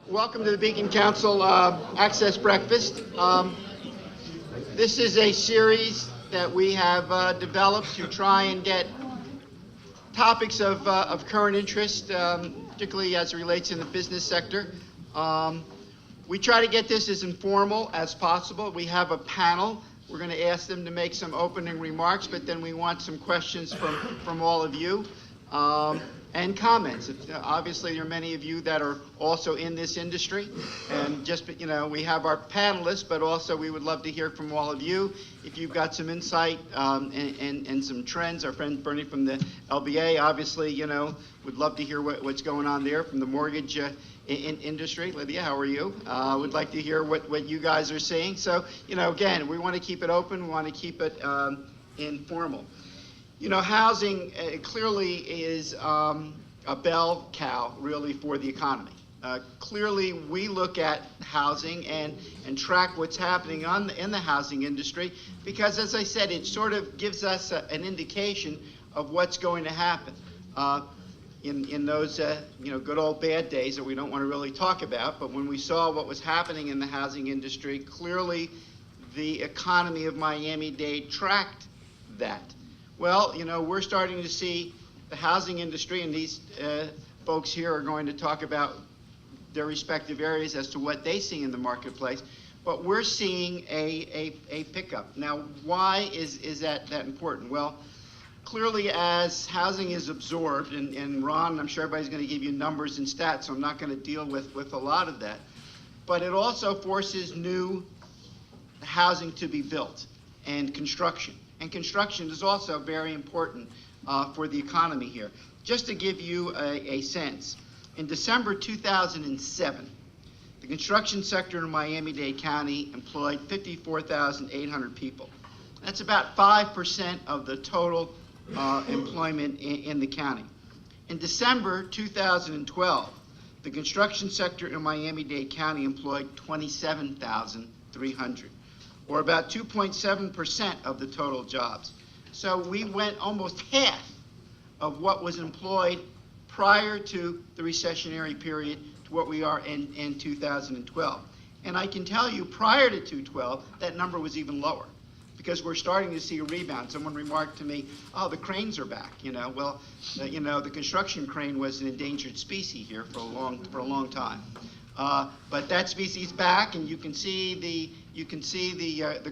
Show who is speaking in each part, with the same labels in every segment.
Speaker 1: Welcome to the Beacon Council Access Breakfast. This is a series that we have developed to try and get topics of current interest, particularly as it relates in the business sector. We try to get this as informal as possible. We have a panel. We're going to ask them to make some opening remarks, but then we want some questions from all of you. And comments. Obviously, there are many of you that are also in this industry, and just, we have our panelists, but also we would love to hear from all of you. If you've got some insight and some trends, our friend Bernie from the LBA, obviously, would love to hear what's going on there from the mortgage industry. Lydia, how are you? Would like to hear what you guys are seeing. So, again, we want to keep it open. We want to keep it informal. Housing clearly is a bell cow, really, for the economy. Clearly, we look at housing and track what's happening in the housing industry because, as I said, it sort of gives us an indication of what's going to happen in those good old bad days that we don't want to really talk about. But when we saw what was happening in the housing industry, clearly the economy of Miami-Dade tracked that. Well, we're starting to see the housing industry, and these folks here are going to talk about their respective areas as to what they see in the marketplace, but we're seeing a pickup. Now, why is that important? Well, clearly as housing is absorbed, and Ron, I'm sure everybody's going to give you numbers and stats, so I'm not going to deal with a lot of that, but it also forces new housing to be built and construction. And construction is also very important for the economy here. Just to give you a sense, in December 2007, the construction sector in Miami-Dade County employed 54,800 people. That's about 5% of the total employment in the county. In December 2012, the construction sector in Miami-Dade County employed 27,300. or about 2.7% of the total jobs. So we went almost half of what was employed prior to the recessionary period to what we are in 2012. And I can tell you, prior to 2012, that number was even lower because we're starting to see a rebound. Someone remarked to me, oh, the cranes are back, Well, the construction crane was an endangered species here for a long time. But that species back, and you can see the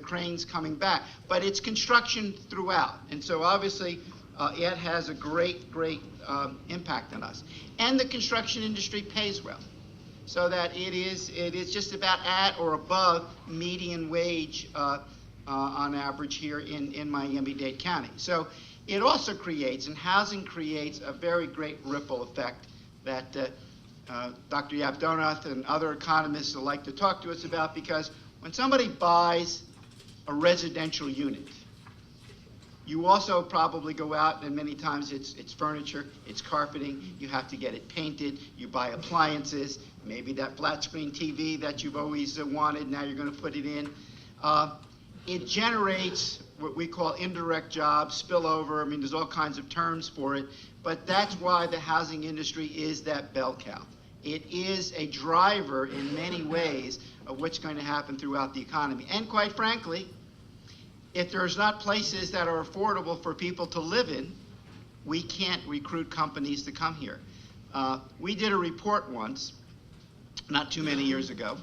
Speaker 1: cranes coming back. But it's construction throughout, and so obviously it has a great impact on us. And the construction industry pays well, so that it is just about at or above median wage on average here in Miami-Dade County. So it also creates, and housing creates, a very great ripple effect that Dr. Yabdonath and other economists would like to talk to us about, because when somebody buys a residential unit, you also probably go out, and many times it's furniture, it's carpeting, you have to get it painted, you buy appliances, maybe that flat screen TV that you've always wanted, now you're going to put it in. It generates what we call indirect jobs, spillover. There's all kinds of terms for it, but that's why the housing industry is that bell cow. It is a driver in many ways of what's going to happen throughout the economy. And quite frankly, if there's not places that are affordable for people to live in, we can't recruit companies to come here. We did a report once, not too many years ago,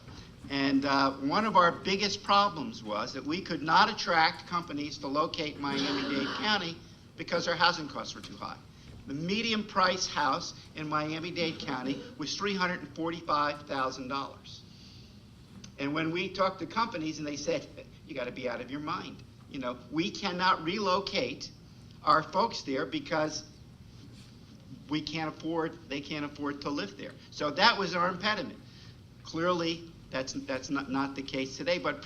Speaker 1: and one of our biggest problems was that we could not attract companies to locate in Miami-Dade County because our housing costs were too high. The median price house in Miami-Dade County was $345,000. And when we talked to companies, and they said, you got to be out of your mind. We cannot relocate our folks there because they can't afford to live there. So that was our impediment. Clearly, that's not the case today, but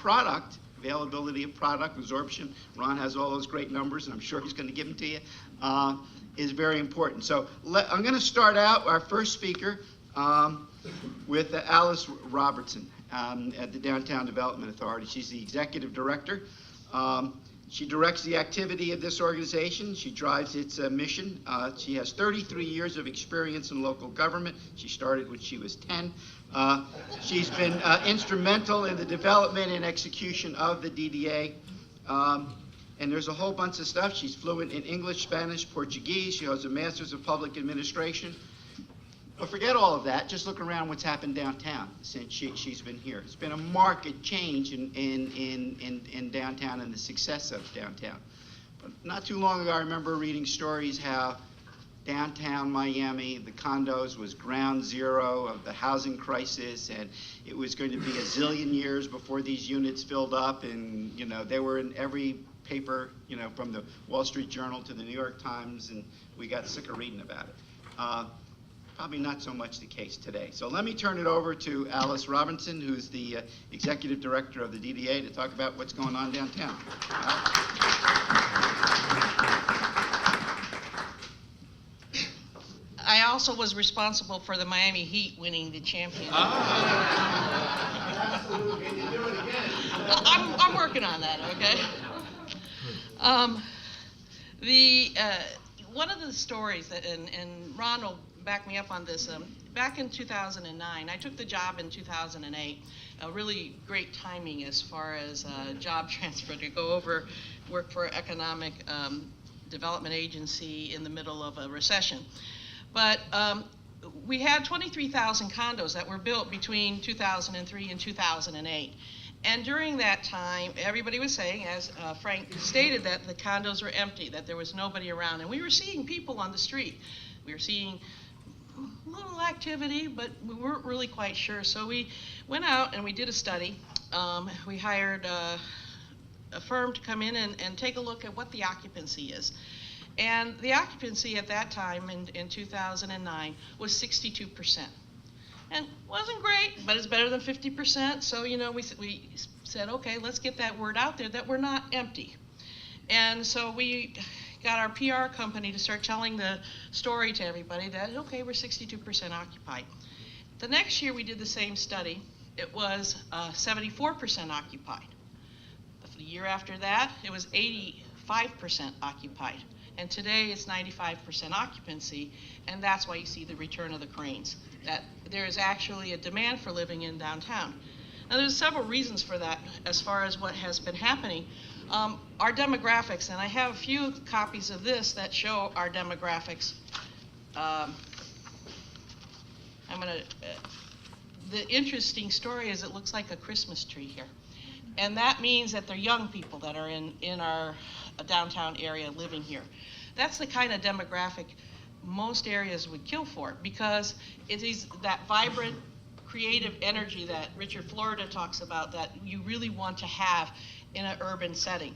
Speaker 1: availability of product, absorption, Ron has all those great numbers, and I'm sure he's going to give them to you, is very important. So I'm going to start out our first speaker with Alice Robertson at the Downtown Development Authority. She's the executive director. She directs the activity of this organization. She drives its mission. She has 33 years of experience in local government. She started when she was 10. She's been instrumental in the development and execution of the DDA. And there's a whole bunch of stuff. She's fluent in English, Spanish, Portuguese. She holds a Master's of Public Administration. But forget all of that. Just look around what's happened downtown since she's been here. It's been a marked change in downtown and the success of downtown. But not too long ago, I remember reading stories how downtown Miami, the condos, was ground zero of the housing crisis, and it was going to be a zillion years before these units filled up, and they were in every paper, from the Wall Street Journal to the New York Times, and we got sick of reading about it. Probably not so much the case today. So let me turn it over to Alice Robinson, who's the Executive Director of the DDA, to talk about what's going on downtown.
Speaker 2: I also was responsible for the Miami Heat winning the championship.
Speaker 1: Absolutely. Can you do it again?
Speaker 2: I'm working on that, okay? One of the stories that, and Ron will back me up on this, back in 2009, I took the job in 2008, a really great timing as far as job transfer to go over, work for economic development agency in the middle of a recession. But we had 23,000 condos that were built between 2003 and 2008. And during that time, everybody was saying, as Frank stated, that the condos were empty, that there was nobody around. And we were seeing people on the street. We were seeing little activity, but we weren't really quite sure. So we went out and we did a study. We hired a firm to come in and take a look at what the occupancy is. And the occupancy at that time in 2009 was 62%. And wasn't great, but it's better than 50%. So, we said, okay, let's get that word out there that we're not empty. And so we got our PR company to start telling the story to everybody that, okay, we're 62% occupied. The next year we did the same study. It was 74% occupied. The year after that, it was 85% occupied. And today it's 95% occupancy, and that's why you see the return of the cranes, that there is actually a demand for living in downtown. Now there's several reasons for that as far as what has been happening. Our demographics, and I have a few copies of this that show our demographics. The interesting story is it looks like a Christmas tree here. And that means that they're young people that are in our downtown area living here. That's the kind of demographic most areas would kill for, because it is that vibrant, creative energy that Richard Florida talks about that you really want to have in an urban setting.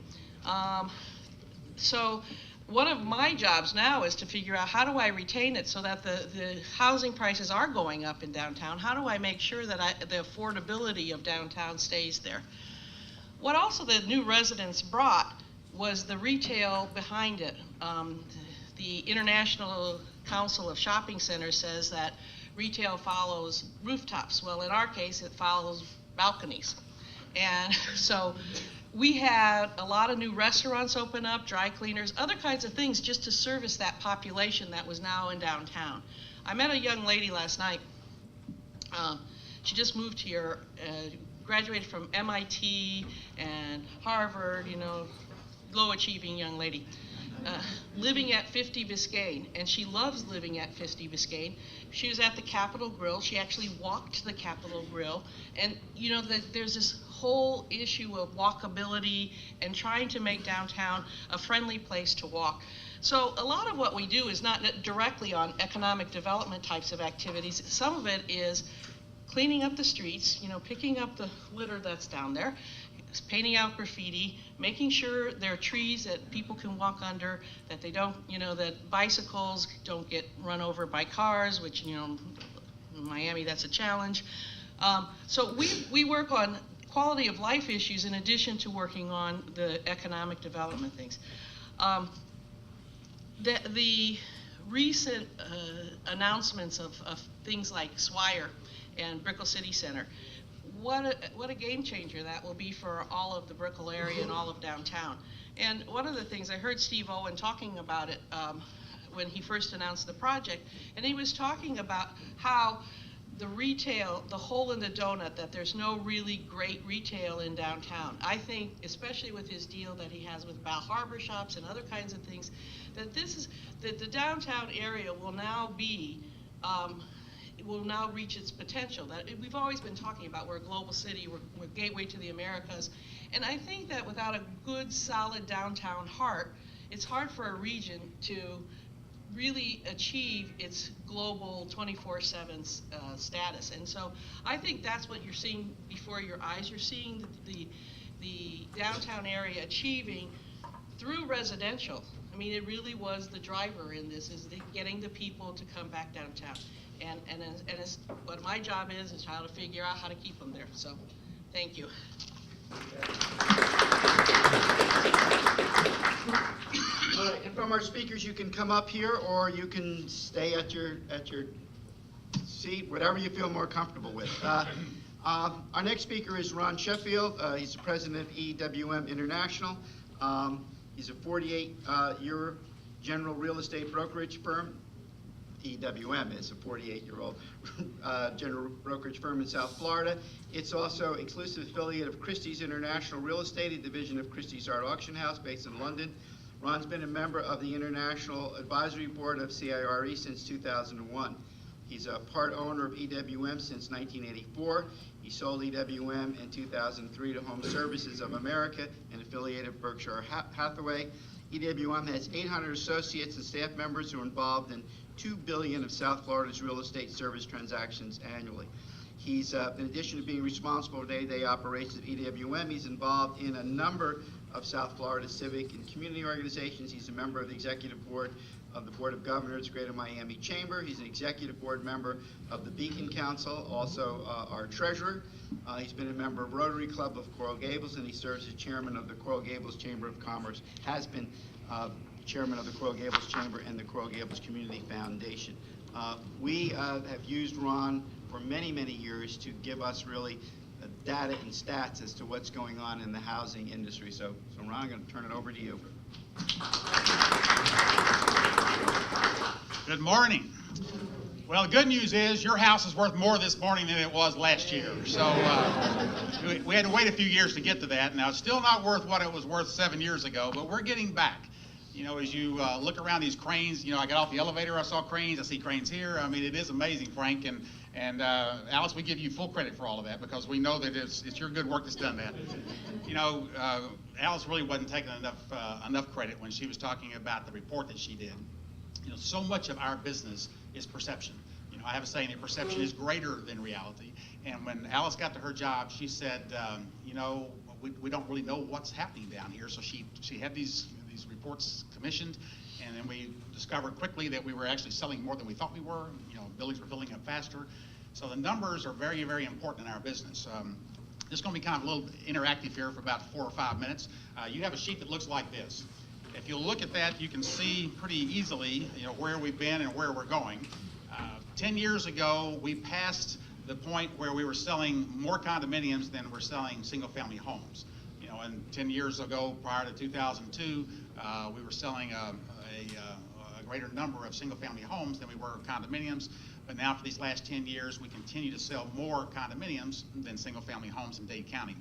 Speaker 2: So one of my jobs now is to figure out how do I retain it so that the housing prices are going up in downtown. How do I make sure that the affordability of downtown stays there? What also the new residents brought was the retail behind it. The International Council of Shopping Centers says that retail follows rooftops. Well, in our case, it follows balconies. And so we had a lot of new restaurants open up, dry cleaners, other kinds of things just to service that population that was now in downtown. I met a young lady last night. She just moved here, graduated from MIT and Harvard, low achieving young lady. Living at 50 Biscayne, and she loves living at 50 Biscayne. She was at the Capitol Grill. She actually walked to the Capitol Grill, and there's this whole issue of walkability and trying to make downtown a friendly place to walk. So a lot of what we do is not directly on economic development types of activities. Some of it is cleaning up the streets, picking up the litter that's down there, painting out graffiti, making sure there are trees that people can walk under, that they don't, that bicycles don't get run over by cars, which, in Miami, that's a challenge. So we work on quality of life issues in addition to working on the economic development things. The recent announcements of things like Swire and Brickell City Center what a game changer that will be for all of the Brickell area and all of downtown. And one of the things, I heard Steve Owen talking about it when he first announced the project, and he was talking about how the retail, the hole in the donut, that there's no really great retail in downtown. I think, especially with his deal that he has with Bal Harbor shops and other kinds of things, that the downtown area will now be, will now reach its potential. That we've always been talking about, we're a global city, we're gateway to the Americas. And I think that without a good, solid downtown heart, it's hard for a region to really achieve its global 24/7 status. And so I think that's what you're seeing before your eyes. You're seeing the downtown area achieving through residential. I mean, it really was the driver in this, is getting the people to come back downtown. And it's, what my job is how to figure out how to keep them there. So, thank you.
Speaker 1: All right, and from our speakers, you can come up here, or you can stay at your seat, whatever you feel more comfortable with. Our next speaker is Ron Sheffield. He's the president of EWM International. He's a 48-year general real estate brokerage firm. EWM is a 48-year-old general brokerage firm in South Florida. It's also exclusive affiliate of Christie's International Real Estate, a division of Christie's Art Auction House based in London. Ron's been a member of the International Advisory Board of CIRE since 2001. He's a part owner of EWM since 1984. He sold EWM in 2003 to Home Services of America, an affiliate of Berkshire Hathaway. EWM has 800 associates and staff members who are involved in $2 billion of South Florida's real estate service transactions annually. He's, in addition to being responsible for day-to-day operations of EWM, he's involved in a number of South Florida civic and community organizations. He's a member of the executive board of the Board of Governors, Greater Miami Chamber. He's an executive board member of the Beacon Council, also our treasurer. He's been a member of Rotary Club of Coral Gables, and he serves as chairman of the Coral Gables Chamber of Commerce, has been chairman of the Coral Gables Chamber and the Coral Gables Community Foundation. We have used Ron for many, many years to give us really data and stats as to what's going on in the housing industry. So Ron, I'm going to turn it over to you.
Speaker 3: Good morning. Well, the good news is your house is worth more this morning than it was last year. So we had to wait a few years to get to that. Now, it's still not worth what it was worth 7 years ago, but we're getting back. You know, as you look around these cranes, you know, I got off the elevator, I saw cranes, I see cranes here. I mean, it is amazing, Frank. And Alice, we give you full credit for all of that because we know that it's your good work that's done that. You know, Alice really wasn't taking enough credit when she was talking about the report that she did. You know, so much of our business is perception. You know, I have a saying that perception is greater than reality. And when Alice got to her job, she said, you know, we don't really know what's happening down here. So she had these reports commissioned, and then we discovered quickly that we were actually selling more than we thought we were. You know, buildings were filling up faster. So the numbers are very, very important in our business. This is going to be kind of a little interactive here for about 4 or 5 minutes. You have a sheet that looks like this. If you look at that, you can see pretty easily, you know, where we've been and where we're going. 10 years ago, we passed the point where we were selling more condominiums than we're selling single-family homes. You know, and 10 years ago, prior to 2002, we were selling a greater number of single-family homes than we were condominiums. But now, for these last 10 years, we continue to sell more condominiums than single-family homes in Dade County.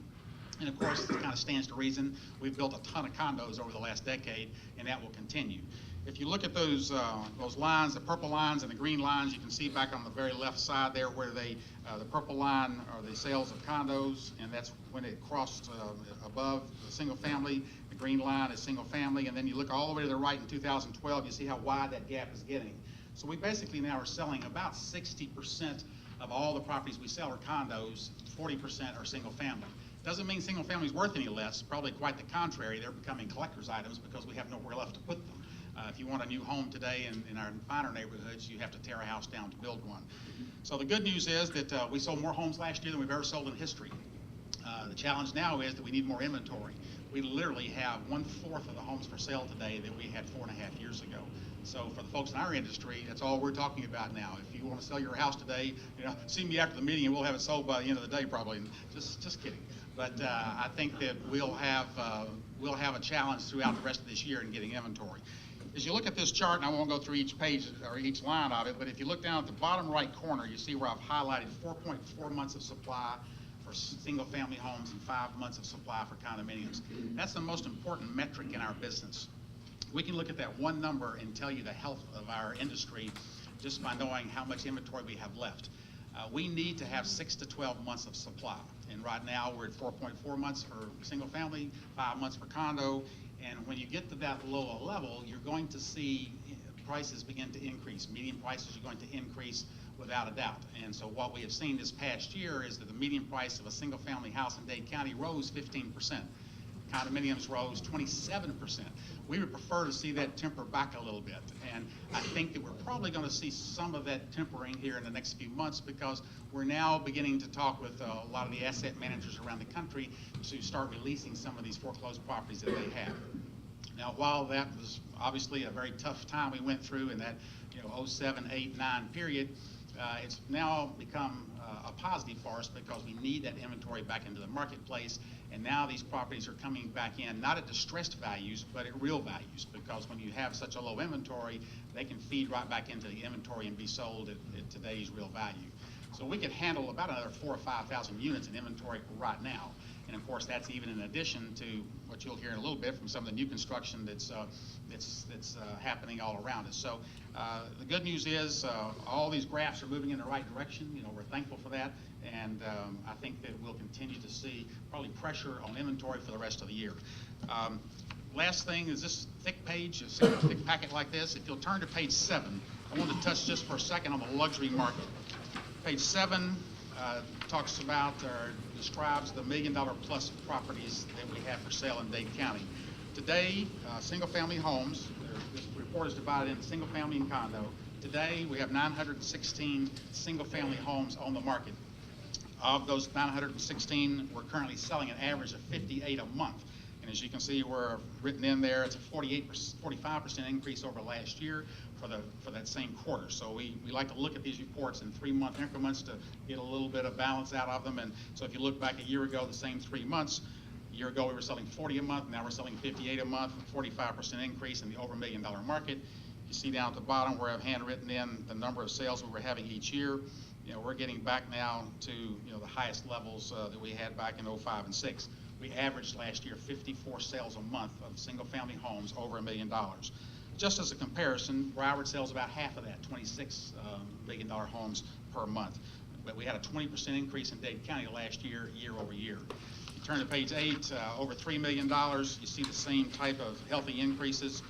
Speaker 3: And of course, it kind of stands to reason. We've built a ton of condos over the last decade, and that will continue. If you look at those lines, the purple lines and the green lines, you can see back on the very left side there where the purple line are the sales of condos, and that's when it crossed above the single family. The green line is single family, and then you look all the way to the right in 2012, you see how wide that gap is getting. So we basically now are selling about 60% of all the properties we sell are condos, 40% are single family. Doesn't mean single family is worth any less, probably quite the contrary. They're becoming collector's items because we have nowhere left to put them. If you want a new home today in our finer neighborhoods, you have to tear a house down to build one. So the good news is that we sold more homes last year than we've ever sold in history. The challenge now is that we need more inventory. We literally have 1/4 of the homes for sale today that we had 4.5 years ago. So for the folks in our industry, that's all we're talking about now. If you want to sell your house today, see me after the meeting and we'll have it sold by the end of the day probably. Just kidding. But I think that we'll have a challenge throughout the rest of this year in getting inventory. As you look at this chart, and I won't go through each page or each line of it, but if you look down at the bottom right corner, you see where I've highlighted 4.4 months of supply for single-family homes and 5 months of supply for condominiums. That's the most important metric in our business. We can look at that one number and tell you the health of our industry just by knowing how much inventory we have left. We need to have 6 to 12 months of supply, and right now we're at 4.4 months for single-family, 5 months for condo. And when you get to that lower level, you're going to see prices begin to increase. Median prices are going to increase without a doubt. And so what we have seen this past year is that the median price of a single-family house in Dade County rose 15%. Condominiums rose 27%. We would prefer to see that temper back a little bit. And I think that we're probably going to see some of that tempering here in the next few months, because we're now beginning to talk with a lot of the asset managers around the country to start releasing some of these foreclosed properties that they have. Now, while that was obviously a very tough time we went through in that 07, 8, 9 period, it's now become a positive for us because we need that inventory back into the marketplace. And now these properties are coming back in, not at distressed values, but at real values, because when you have such a low inventory, they can feed right back into the inventory and be sold at today's real value. So we could handle about another 4,000 or 5,000 units in inventory right now. And of course, that's even in addition to what you'll hear in a little bit from some of the new construction that's happening all around us. So the good news is all these graphs are moving in the right direction. We're thankful for that. And I think that we'll continue to see probably pressure on inventory for the rest of the year. Last thing is this thick page, a thick packet like this. If you'll turn to page 7, I want to touch just for a second on the luxury market. Page 7 talks about or describes the $1 million plus properties that we have for sale in Dade County. Today, single-family homes, this report is divided into single-family and condo. Today, we have 916 single-family homes on the market. Of those 916, we're currently selling an average of 58 a month. And as you can see, we're written in there, it's a 45% increase over last year for that same quarter. So we like to look at these reports in 3-month increments to get a little bit of balance out of them. And so if you look back a year ago, the same 3 months, a year ago we were selling 40 a month, now we're selling 58 a month, 45% increase in the over $1 million market. You see down at the bottom where I've handwritten in the number of sales we were having each year. We're getting back now to the highest levels that we had back in 05 and 06. We averaged last year 54 sales a month of single-family homes over $1 million. Just as a comparison, Broward sells about half of that, $26 million homes per month. But we had a 20% increase in Dade County last year, year over year. You turn to page 8, over $3 million, you see the same type of healthy increases.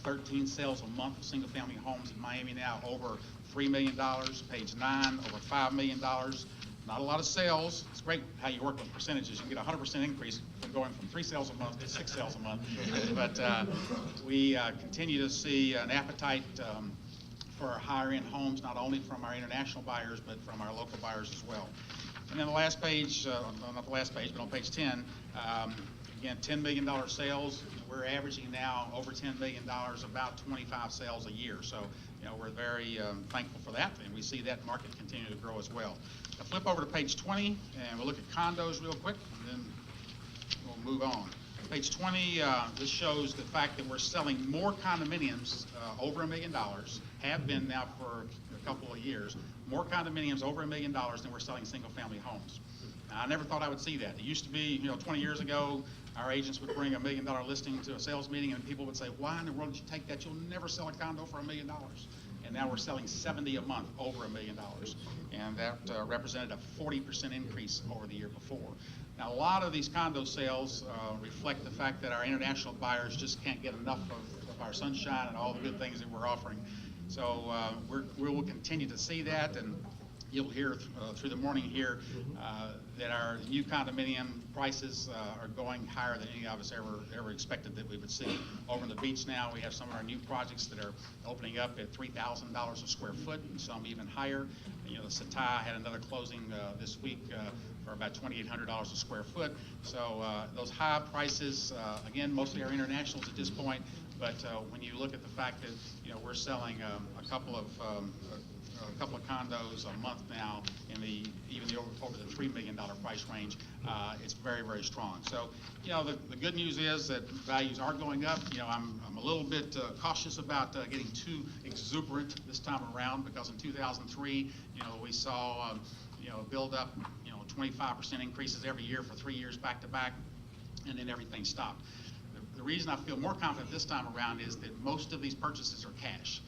Speaker 3: 13 sales a month of single-family homes in Miami now, over $3 million. Page 9, over $5 million. Not a lot of sales. It's great how you work with percentages. You can get a 100% increase from going from 3 sales a month to 6 sales a month. But we continue to see an appetite for our higher-end homes, not only from our international buyers, but from our local buyers as well. And then the last page, not the last page, but on page 10, again, $10 million sales. We're averaging now over $10 million, about 25 sales a year. So, we're very thankful for that, and we see that market continue to grow as well. I'll flip over to page 20, and we'll look at condos real quick, and then we'll move on. Page 20, this shows the fact that we're selling more condominiums over $1 million, have been now for a couple of years, more condominiums over $1 million than we're selling single-family homes. Now, I never thought I would see that. It used to be, 20 years ago, our agents would bring a $1 million listing to a sales meeting, and people would say, why in the world did you take that? You'll never sell a condo for $1 million. And now we're selling 70 a month over $1 million. And that represented a 40% increase over the year before. Now, a lot of these condo sales reflect the fact that our international buyers just can't get enough of our sunshine and all the good things that we're offering. So we will continue to see that, and you'll hear through the morning here that our new condominium prices are going higher than any of us ever expected that we would see. Over on the beach now, we have some of our new projects that are opening up at $3,000 a square foot, and some even higher. The Satai had another closing this week for about $2,800 a square foot. So those high prices, again, mostly our internationals at this point, But when you look at the fact that, you know, we're selling a couple of condos a month now in even over the $3 million price range, it's very, very strong. So, you know, the good news is that values are going up. You know, I'm a little bit cautious about getting too exuberant this time around, because in 2003, you know, we saw, you know, build up, you know, 25% increases every year for 3 years back to back, and then everything stopped. The reason I feel more confident this time around is that most of these purchases are cash.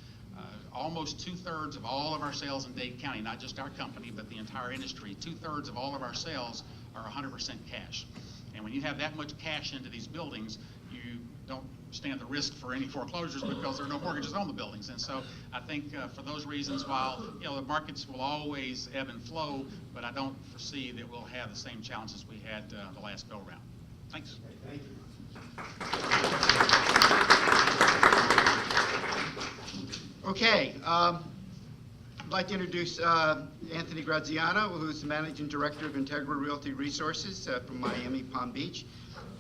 Speaker 3: Almost 2/3 of all of our sales in Dade County, not just our company, but the entire industry, 2/3 of all of our sales are 100% cash. And when you have that much cash into these buildings, you don't stand the risk for any foreclosures because there are no mortgages on the buildings. And so I think for those reasons, while, you know, the markets will always ebb and flow, but I don't foresee that we'll have the same challenges we had the last go round. Thanks.
Speaker 1: Thank you. Okay, I'd like to introduce Anthony Graziano, who's the Managing Director of Integra Realty Resources from Miami, Palm Beach.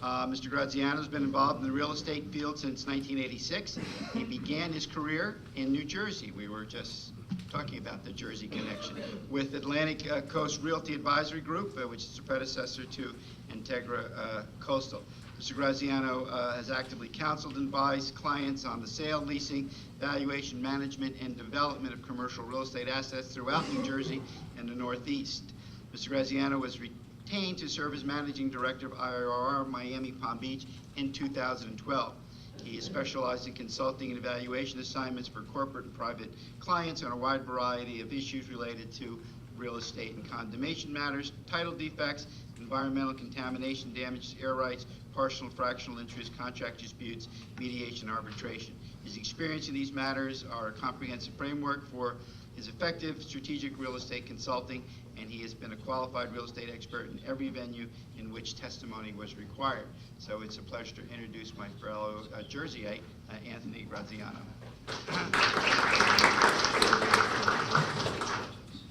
Speaker 1: Mr. Graziano has been involved in the real estate field since 1986. He began his career in New Jersey. We were just talking about the Jersey connection, with Atlantic Coast Realty Advisory Group, which is the predecessor to Integra Coastal. Mr. Graziano has actively counseled and advised clients on the sale, leasing, valuation, management, and development of commercial real estate assets throughout New Jersey and the Northeast. Mr. Graziano was retained to serve as Managing Director of IRR Miami Palm Beach in 2012. He is specialized in consulting and evaluation assignments for corporate and private clients on a wide variety of issues related to real estate and condemnation matters, title defects, environmental contamination, damages, air rights, partial and fractional interest, contract disputes, mediation, arbitration. His experience in these matters are a comprehensive framework for his effective strategic real estate consulting, and he has been a qualified real estate expert in every venue in which testimony was required. So it's a pleasure to introduce my fellow Jerseyite, Anthony Graziano.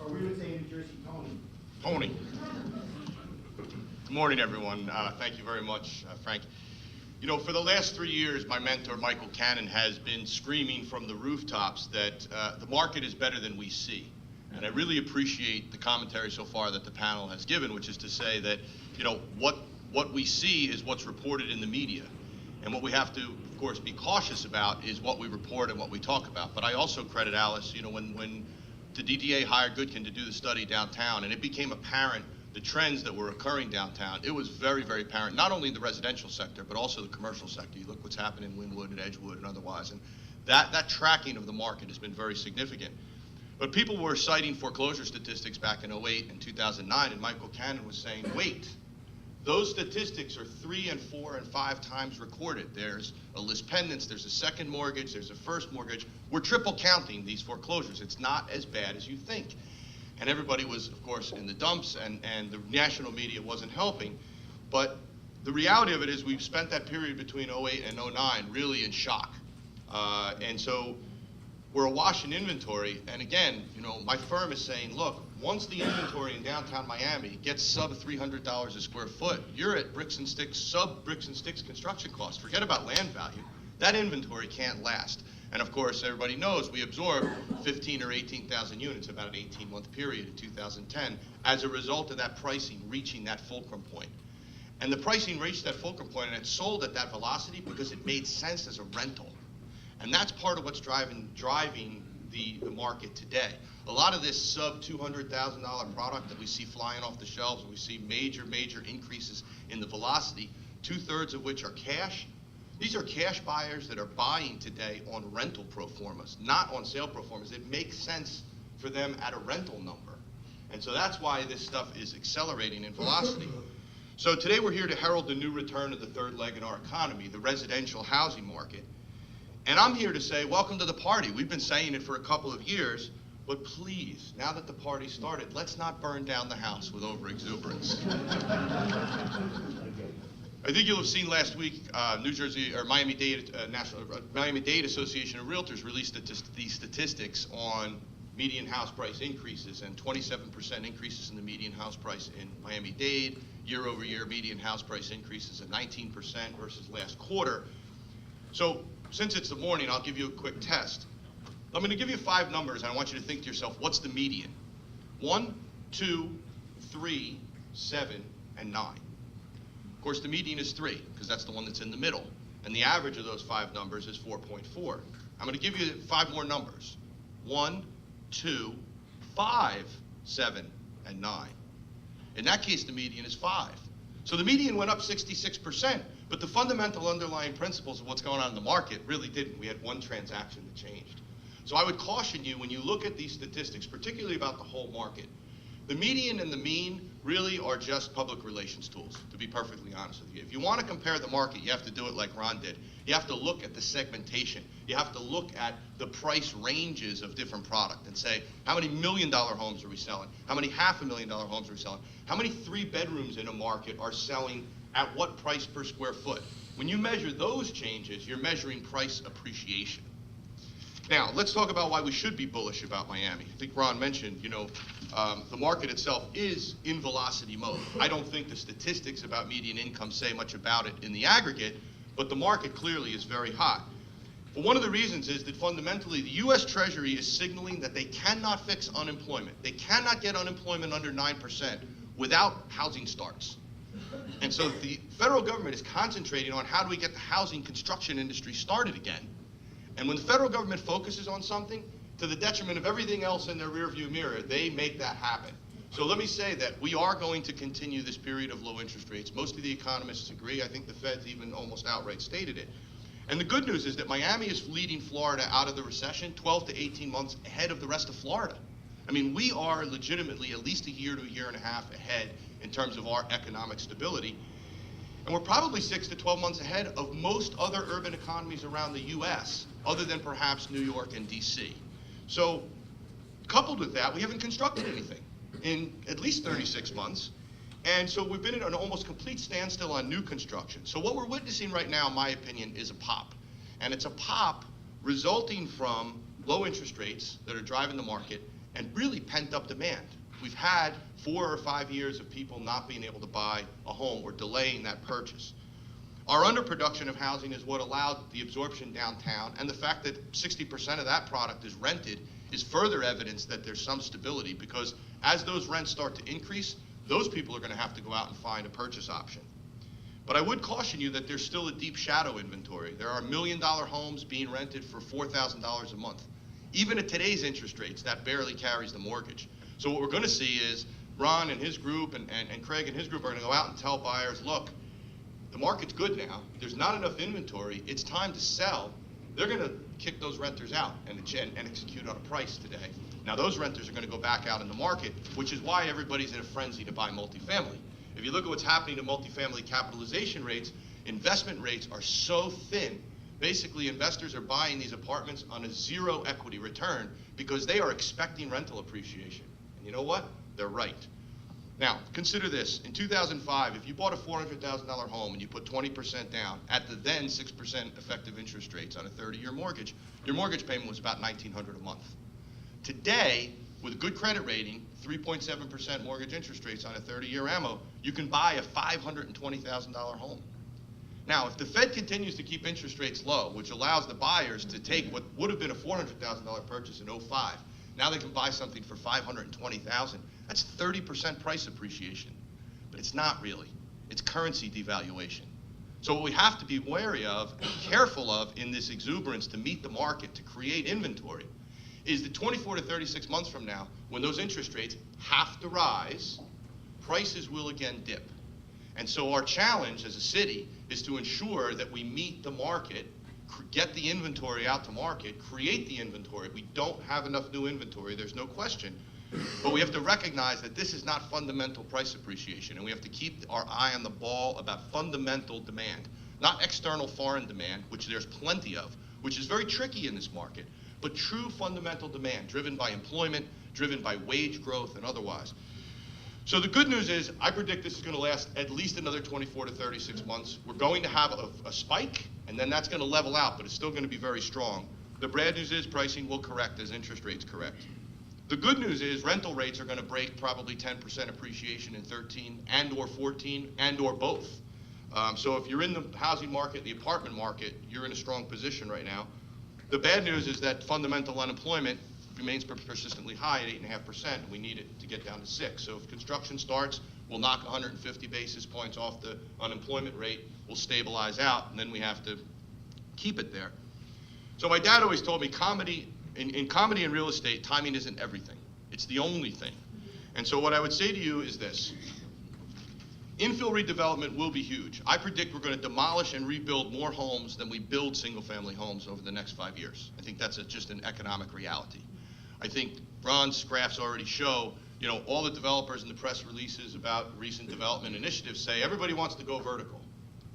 Speaker 1: Or we would say in New Jersey, Tony.
Speaker 4: Tony. Good morning, everyone. Thank you very much, Frank. You know, for the last 3 years, my mentor, Michael Cannon, has been screaming from the rooftops that the market is better than we see. And I really appreciate the commentary so far that the panel has given, which is to say that, you know, what we see is what's reported in the media. And what we have to, of course, be cautious about is what we report and what we talk about. But I also credit Alice, you know, when the DDA hired Goodkin to do the study downtown, and it became apparent the trends that were occurring downtown, it was very, very apparent, not only in the residential sector, but also the commercial sector. You look what's happening in Wynwood and Edgewood and otherwise, and that tracking of the market has been very significant. But people were citing foreclosure statistics back in 2008 and 2009, and Michael Cannon was saying, wait, those statistics are 3 and 4 and 5 times recorded. There's a list pendants, there's a second mortgage, there's a first mortgage. We're triple counting these foreclosures. It's not as bad as you think. And everybody was, of course, in the dumps, and the national media wasn't helping. But the reality of it is we've spent that period between 2008 and 2009 really in shock. And so we're awash in inventory. And again, you know, my firm is saying, look, once the inventory in downtown Miami gets sub $300 a square foot, you're at bricks and sticks, sub bricks and sticks construction costs. Forget about land value. That inventory can't last. And of course, everybody knows we absorbed 15 or 18,000 units about an 18-month period in 2010 as a result of that pricing reaching that fulcrum point. And the pricing reached that fulcrum point, and it sold at that velocity because it made sense as a rental. And that's part of what's driving the market today. A lot of this sub $200,000 product that we see flying off the shelves, and we see major increases in the velocity, 2/3 of which are cash. These are cash buyers that are buying today on rental pro formas, not on sale pro formas. It makes sense for them at a rental number. And so that's why this stuff is accelerating in velocity. So today we're here to herald the new return of the third leg in our economy, the residential housing market. And I'm here to say, welcome to the party. We've been saying it for a couple of years, but please, now that the party started, let's not burn down the house with overexuberance. I think you'll have seen last week, New Jersey or Miami-Dade Miami-Dade Association of Realtors released these statistics on median house price increases, and 27% increases in the median house price in Miami-Dade, year-over-year median house price increases at 19% versus last quarter. So since it's the morning, I'll give you a quick test. I'm going to give you 5 numbers, and I want you to think to yourself, what's the median? 1, 2, 3, 7, and 9. Of course, the median is 3, because that's the one that's in the middle. And the average of those 5 numbers is 4.4. I'm going to give you 5 more numbers. 1, 2, 5, 7, and 9. In that case, the median is 5. So the median went up 66%, but the fundamental underlying principles of what's going on in the market really didn't. We had one transaction that changed. So I would caution you when you look at these statistics, particularly about the whole market, the median and the mean really are just public relations tools, to be perfectly honest with you. If you want to compare the market, you have to do it like Ron did. You have to look at the segmentation. You have to look at the price ranges of different product and say, how many $1 million homes are we selling? How many $500,000 homes are we selling? How many 3 bedrooms in a market are selling at what price per square foot? When you measure those changes, you're measuring price appreciation. Now, let's talk about why we should be bullish about Miami. I think Ron mentioned, the market itself is in velocity mode. I don't think the statistics about median income say much about it in the aggregate, but the market clearly is very hot. But one of the reasons is that fundamentally the U.S. Treasury is signaling that they cannot fix unemployment. They cannot get unemployment under 9% without housing starts. And so the federal government is concentrating on how do we get the housing construction industry started again. And when the federal government focuses on something, to the detriment of everything else in their rearview mirror, they make that happen. So let me say that we are going to continue this period of low interest rates. Most of the economists agree. I think the Fed's even almost outright stated it. And the good news is that Miami is leading Florida out of the recession 12 to 18 months ahead of the rest of Florida. I mean, we are legitimately at least a year to a year and a half ahead in terms of our economic stability. And we're probably 6 to 12 months ahead of most other urban economies around the U.S., other than perhaps New York and D.C. So coupled with that, we haven't constructed anything in at least 36 months. And so we've been in an almost complete standstill on new construction. So what we're witnessing right now, in my opinion, is a pop. And it's a pop resulting from low interest rates that are driving the market and really pent-up demand. We've had 4 or 5 years of people not being able to buy a home or delaying that purchase. Our underproduction of housing is what allowed the absorption downtown, and the fact that 60% of that product is rented is further evidence that there's some stability, because as those rents start to increase, those people are going to have to go out and find a purchase option. But I would caution you that there's still a deep shadow inventory. There are $1 million homes being rented for $4,000 a month. Even at today's interest rates, that barely carries the mortgage. So what we're going to see is Ron and his group and Craig and his group are going to go out and tell buyers, look, the market's good now. There's not enough inventory. It's time to sell. They're going to kick those renters out and execute on a price today. Now, those renters are going to go back out in the market, which is why everybody's in a frenzy to buy multifamily. If you look at what's happening to multifamily capitalization rates, investment rates are so thin. Basically, investors are buying these apartments on a 0 equity return because they are expecting rental appreciation. And you know what? They're right. Now, consider this. In 2005, if you bought a $400,000 home and you put 20% down at the then 6% effective interest rates on a 30-year mortgage, your mortgage payment was about $1,900 a month. Today, with a good credit rating, 3.7% mortgage interest rates on a 30-year ammo, you can buy a $520,000 home. Now, if the Fed continues to keep interest rates low, which allows the buyers to take what would have been a $400,000 purchase in 2005, now they can buy something for $520,000. That's 30% price appreciation. But it's not really. It's currency devaluation. So what we have to be wary of and careful of in this exuberance to meet the market, to create inventory, is that 24 to 36 months from now, when those interest rates have to rise, prices will again dip. And so our challenge as a city is to ensure that we meet the market, get the inventory out to market, create the inventory. We don't have enough new inventory, there's no question. But we have to recognize that this is not fundamental price appreciation, and we have to keep our eye on the ball about fundamental demand, not external foreign demand, which there's plenty of, which is very tricky in this market, but true fundamental demand driven by employment, driven by wage growth and otherwise. So the good news is I predict this is going to last at least another 24 to 36 months. We're going to have a spike, and then that's going to level out, but it's still going to be very strong. The bad news is pricing will correct as interest rates correct. The good news is rental rates are going to break probably 10% appreciation in 13 and or 14 and or both. So if you're in the housing market, the apartment market, you're in a strong position right now. The bad news is that fundamental unemployment remains persistently high at 8.5%, and we need it to get down to 6. So if construction starts, we'll knock 150 basis points off the unemployment rate, we'll stabilize out, and then we have to keep it there. So my dad always told me in comedy and real estate, timing isn't everything. It's the only thing. And so what I would say to you is this. Infill redevelopment will be huge. I predict we're going to demolish and rebuild more homes than we build single-family homes over the next 5 years. I think that's just an economic reality. I think Ron's graphs already show, all the developers and the press releases about recent development initiatives say everybody wants to go vertical.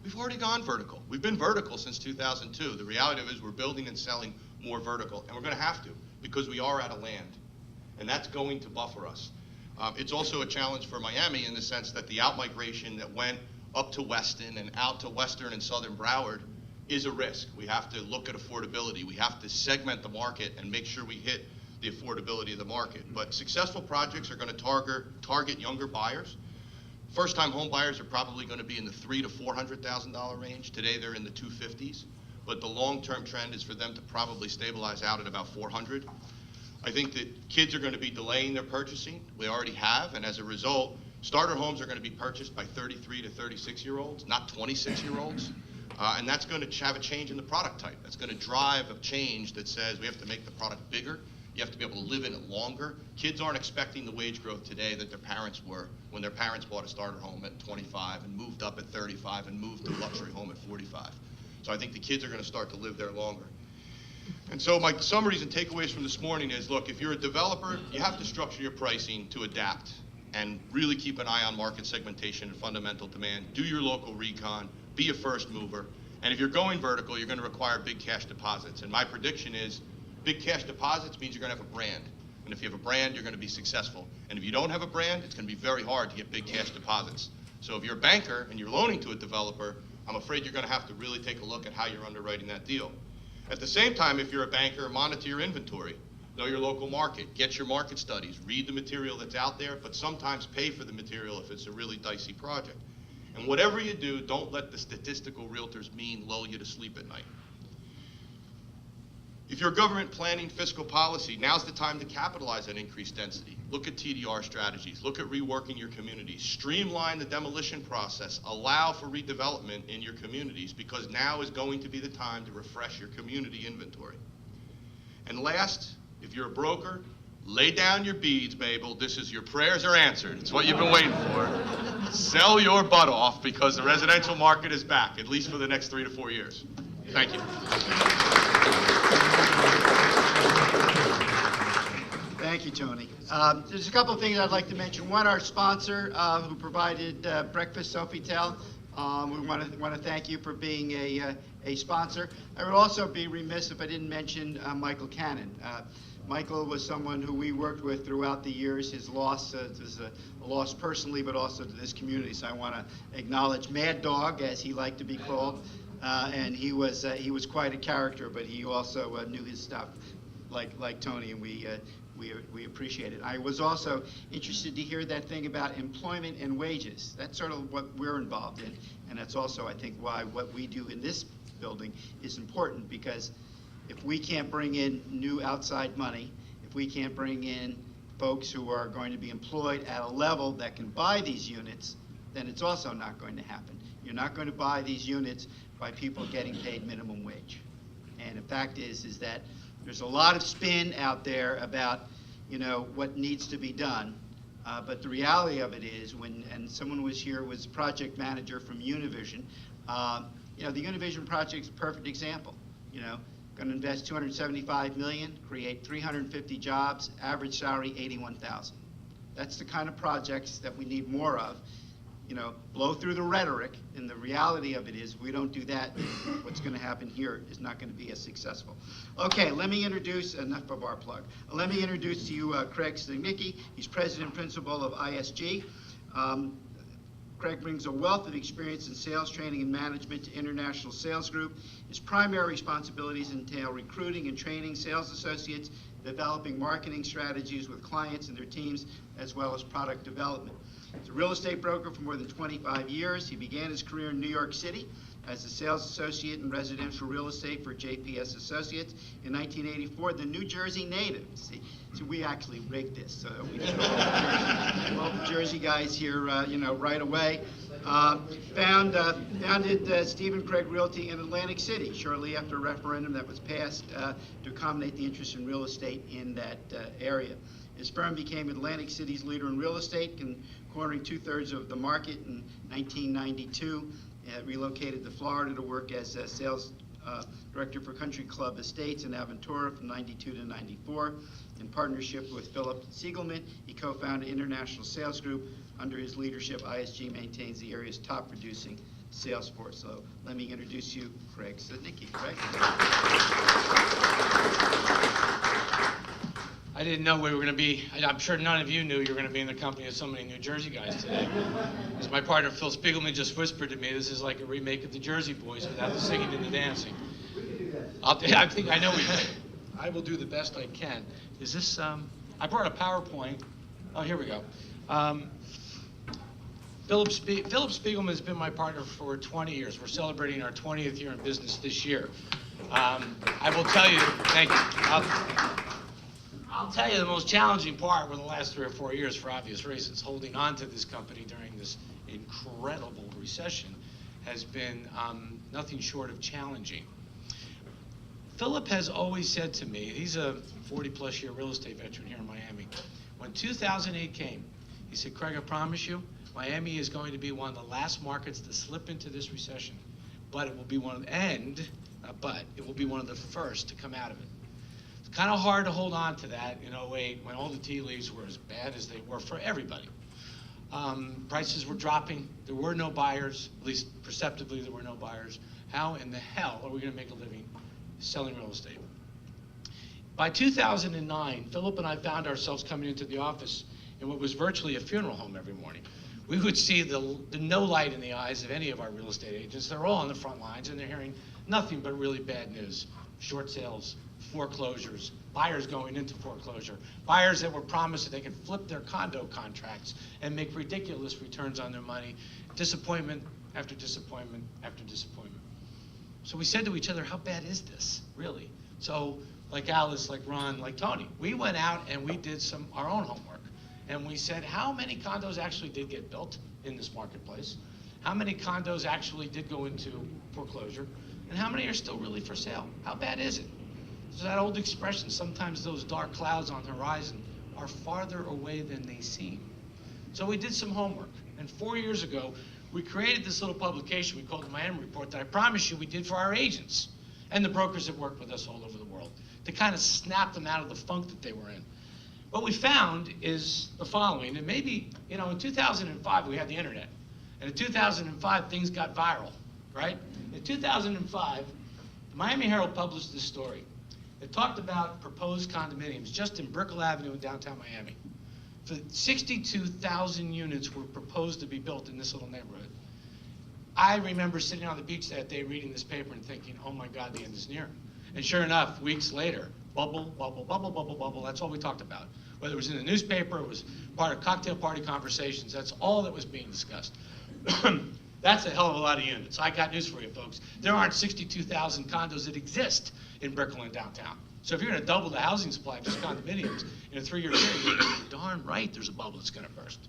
Speaker 4: We've already gone vertical. We've been vertical since 2002. The reality of it is we're building and selling more vertical, and we're going to have to because we are out of land, and that's going to buffer us. It's also a challenge for Miami in the sense that the outmigration that went up to Weston and out to Western and Southern Broward is a risk. We have to look at affordability. We have to segment the market and make sure we hit the affordability of the market. But successful projects are going to target younger buyers. First-time home buyers are probably going to be in the $300,000 to $400,000 range. Today they're in the 250s, but the long-term trend is for them to probably stabilize out at about 400. I think that kids are going to be delaying their purchasing. We already have, and as a result, starter homes are going to be purchased by 33 to 36-year-olds, not 26-year-olds. And that's going to have a change in the product type. That's going to drive a change that says we have to make the product bigger. You have to be able to live in it longer. Kids aren't expecting the wage growth today that their parents were when their parents bought a starter home at 25 and moved up at 35 and moved to a luxury home at 45. So I think the kids are going to start to live there longer. And so my summaries and takeaways from this morning is, look, if you're a developer, you have to structure your pricing to adapt and really keep an eye on market segmentation and fundamental demand. Do your local recon, be a first mover. And if you're going vertical, you're going to require big cash deposits. And my prediction is big cash deposits means you're going to have a brand. And if you have a brand, you're going to be successful. And if you don't have a brand, it's going to be very hard to get big cash deposits. So if you're a banker and you're loaning to a developer, I'm afraid you're going to have to really take a look at how you're underwriting that deal. At the same time, if you're a banker, monitor your inventory, know your local market, get your market studies, read the material that's out there, but sometimes pay for the material if it's a really dicey project. And whatever you do, don't let the statistical realtors mean lull you to sleep at night. If you're government planning fiscal policy, now's the time to capitalize on increased density. Look at TDR strategies. Look at reworking your communities. Streamline the demolition process. Allow for redevelopment in your communities because now is going to be the time to refresh your community inventory. And last, if you're a broker, lay down your beads, Mabel. This is your prayers are answered. It's what you've been waiting for. Sell your butt off because the residential market is back, at least for the next 3 to 4 years. Thank you.
Speaker 1: Thank you, Tony. There's a couple of things I'd like to mention. One, our sponsor who provided breakfast, Sofitel. We want to thank you for being a sponsor. I would also be remiss if I didn't mention Michael Cannon. Michael was someone who we worked with throughout the years. His loss is a loss personally, but also to this community. So I want to acknowledge Mad Dog, as he liked to be called. And he was quite a character, but he also knew his stuff, like Tony, and we appreciate it. I was also interested to hear that thing about employment and wages. That's sort of what we're involved in, and that's also, I think, why what we do in this building is important, because if we can't bring in new outside money, if we can't bring in folks who are going to be employed at a level that can buy these units, then it's also not going to happen. You're not going to buy these units by people getting paid minimum wage. And the fact is that there's a lot of spin out there about, what needs to be done. But the reality of it is, and someone was project manager from Univision. The Univision project is a perfect example. Going to invest $275 million, create 350 jobs, average salary $81,000. That's the kind of projects that we need more of. Blow through the rhetoric, and the reality of it is, if we don't do that, what's going to happen here is not going to be as successful. Okay, let me introduce, enough of our plug. Let me introduce to you Craig Stygnicki. He's president and principal of ISG. Craig brings a wealth of experience in sales training and management to International Sales Group. His primary responsibilities entail recruiting and training sales associates, developing marketing strategies with clients and their teams, as well as product development. He's a real estate broker for more than 25 years. He began his career in New York City as a sales associate in residential real estate for JPS Associates. In 1984, the New Jersey native. See, so we actually rigged this, so we get all the Jersey guys here, right away. Founded Stephen Craig Realty in Atlantic City shortly after a referendum that was passed to accommodate the interest in real estate in that area. His firm became Atlantic City's leader in real estate, cornering 2/3 of the market in 1992. Relocated to Florida to work as a sales director for Country Club Estates in Aventura from 92 to 94. In partnership with Philip Siegelman, he co-founded International Sales Group. Under his leadership, ISG maintains the area's top producing sales force. So let me introduce you, Craig Sidnicki. Craig.
Speaker 5: I didn't know we were going to be, I'm sure none of you knew you were going to be in the company of so many New Jersey guys today. As my partner Phil Spiegelman just whispered to me, this is like a remake of the Jersey Boys without the singing and the dancing. I think I know we do. I will do the best I can. Is this, I brought a PowerPoint. Oh, here we go. Philip Spiegelman has been my partner for 20 years. We're celebrating our 20th year in business this year. I will tell you, thank you. I'll tell you the most challenging part were the last 3 or 4 years for obvious reasons. Holding on to this company during this incredible recession has been nothing short of challenging. Philip has always said to me, he's a 40-plus year real estate veteran here in Miami. When 2008 came, he said, Craig, I promise you, Miami is going to be one of the last markets to slip into this recession, but it will be one of it will be one of the first to come out of it. It's kind of hard to hold on to that in 2008 when all the tea leaves were as bad as they were for everybody. Prices were dropping. There were no buyers, at least perceptibly there were no buyers. How in the hell are we going to make a living selling real estate? By 2009, Philip and I found ourselves coming into the office in what was virtually a funeral home every morning. We would see the no light in the eyes of any of our real estate agents. They're all on the front lines and they're hearing nothing but really bad news. Short sales, foreclosures, buyers going into foreclosure, buyers that were promised that they could flip their condo contracts and make ridiculous returns on their money. Disappointment after disappointment after disappointment. So we said to each other, how bad is this, really? So like Alice, like Ron, like Tony, we went out and we did our own homework. And we said, how many condos actually did get built in this marketplace? How many condos actually did go into foreclosure? And how many are still really for sale? How bad is it? So that old expression, sometimes those dark clouds on the horizon are farther away than they seem. So we did some homework. And 4 years ago, we created this little publication we called the Miami Report that I promise you we did for our agents and the brokers that work with us all over the world to kind of snap them out of the funk that they were in. What we found is the following, and maybe, in 2005 we had the internet, and in 2005 things got viral, right? In 2005, the Miami Herald published this story. It talked about proposed condominiums just in Brickell Avenue in downtown Miami. 62,000 units were proposed to be built in this little neighborhood. I remember sitting on the beach that day reading this paper and thinking, oh my God, the end is near. And sure enough, weeks later, bubble, bubble, bubble, bubble, bubble, that's all we talked about. Whether it was in the newspaper, it was part of cocktail party conversations, that's all that was being discussed. That's a hell of a lot of units. I got news for you, folks. There aren't 62,000 condos that exist in Brickell and downtown. So if you're gonna double the housing supply of just condominiums in a 3-year period, you're darn right there's a bubble that's gonna burst.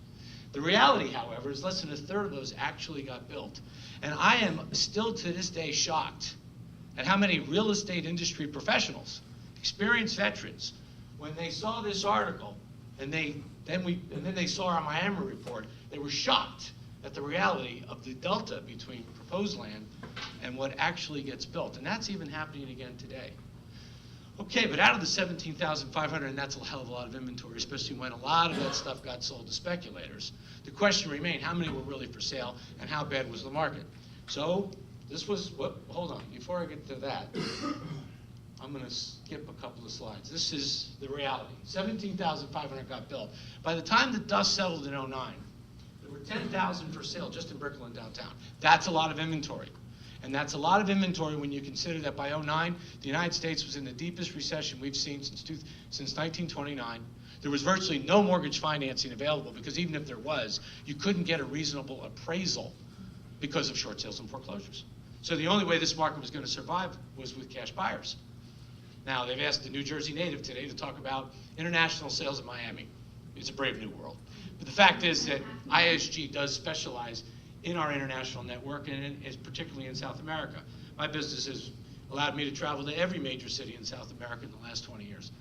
Speaker 5: The reality, however, is less than a third of those actually got built. And I am still to this day shocked at how many real estate industry professionals, experienced veterans, when they saw this article and then they saw our Miami report, they were shocked at the reality of the delta between proposed land and what actually gets built. And that's even happening again today. Okay, but out of the 17,500, and that's a hell of a lot of inventory, especially when a lot of that stuff got sold to speculators, the question remained, how many were really for sale and how bad was the market? So this was, hold on, before I get to that, I'm gonna skip a couple of slides. This is the reality. 17,500 got built. By the time the dust settled in 2009, there were 10,000 for sale just in Brickell and downtown. That's a lot of inventory. And that's a lot of inventory when you consider that by 2009, the United States was in the deepest recession we've seen since 1929. There was virtually no mortgage financing available because even if there was, you couldn't get a reasonable appraisal because of short sales and foreclosures. So the only way this market was going to survive was with cash buyers. Now, they've asked the New Jersey native today to talk about international sales in Miami. It's a brave new world. But the fact is that ISG does specialize in our international network, and is particularly in South America. My business has allowed me to travel to every major city in South America in the last 20 years.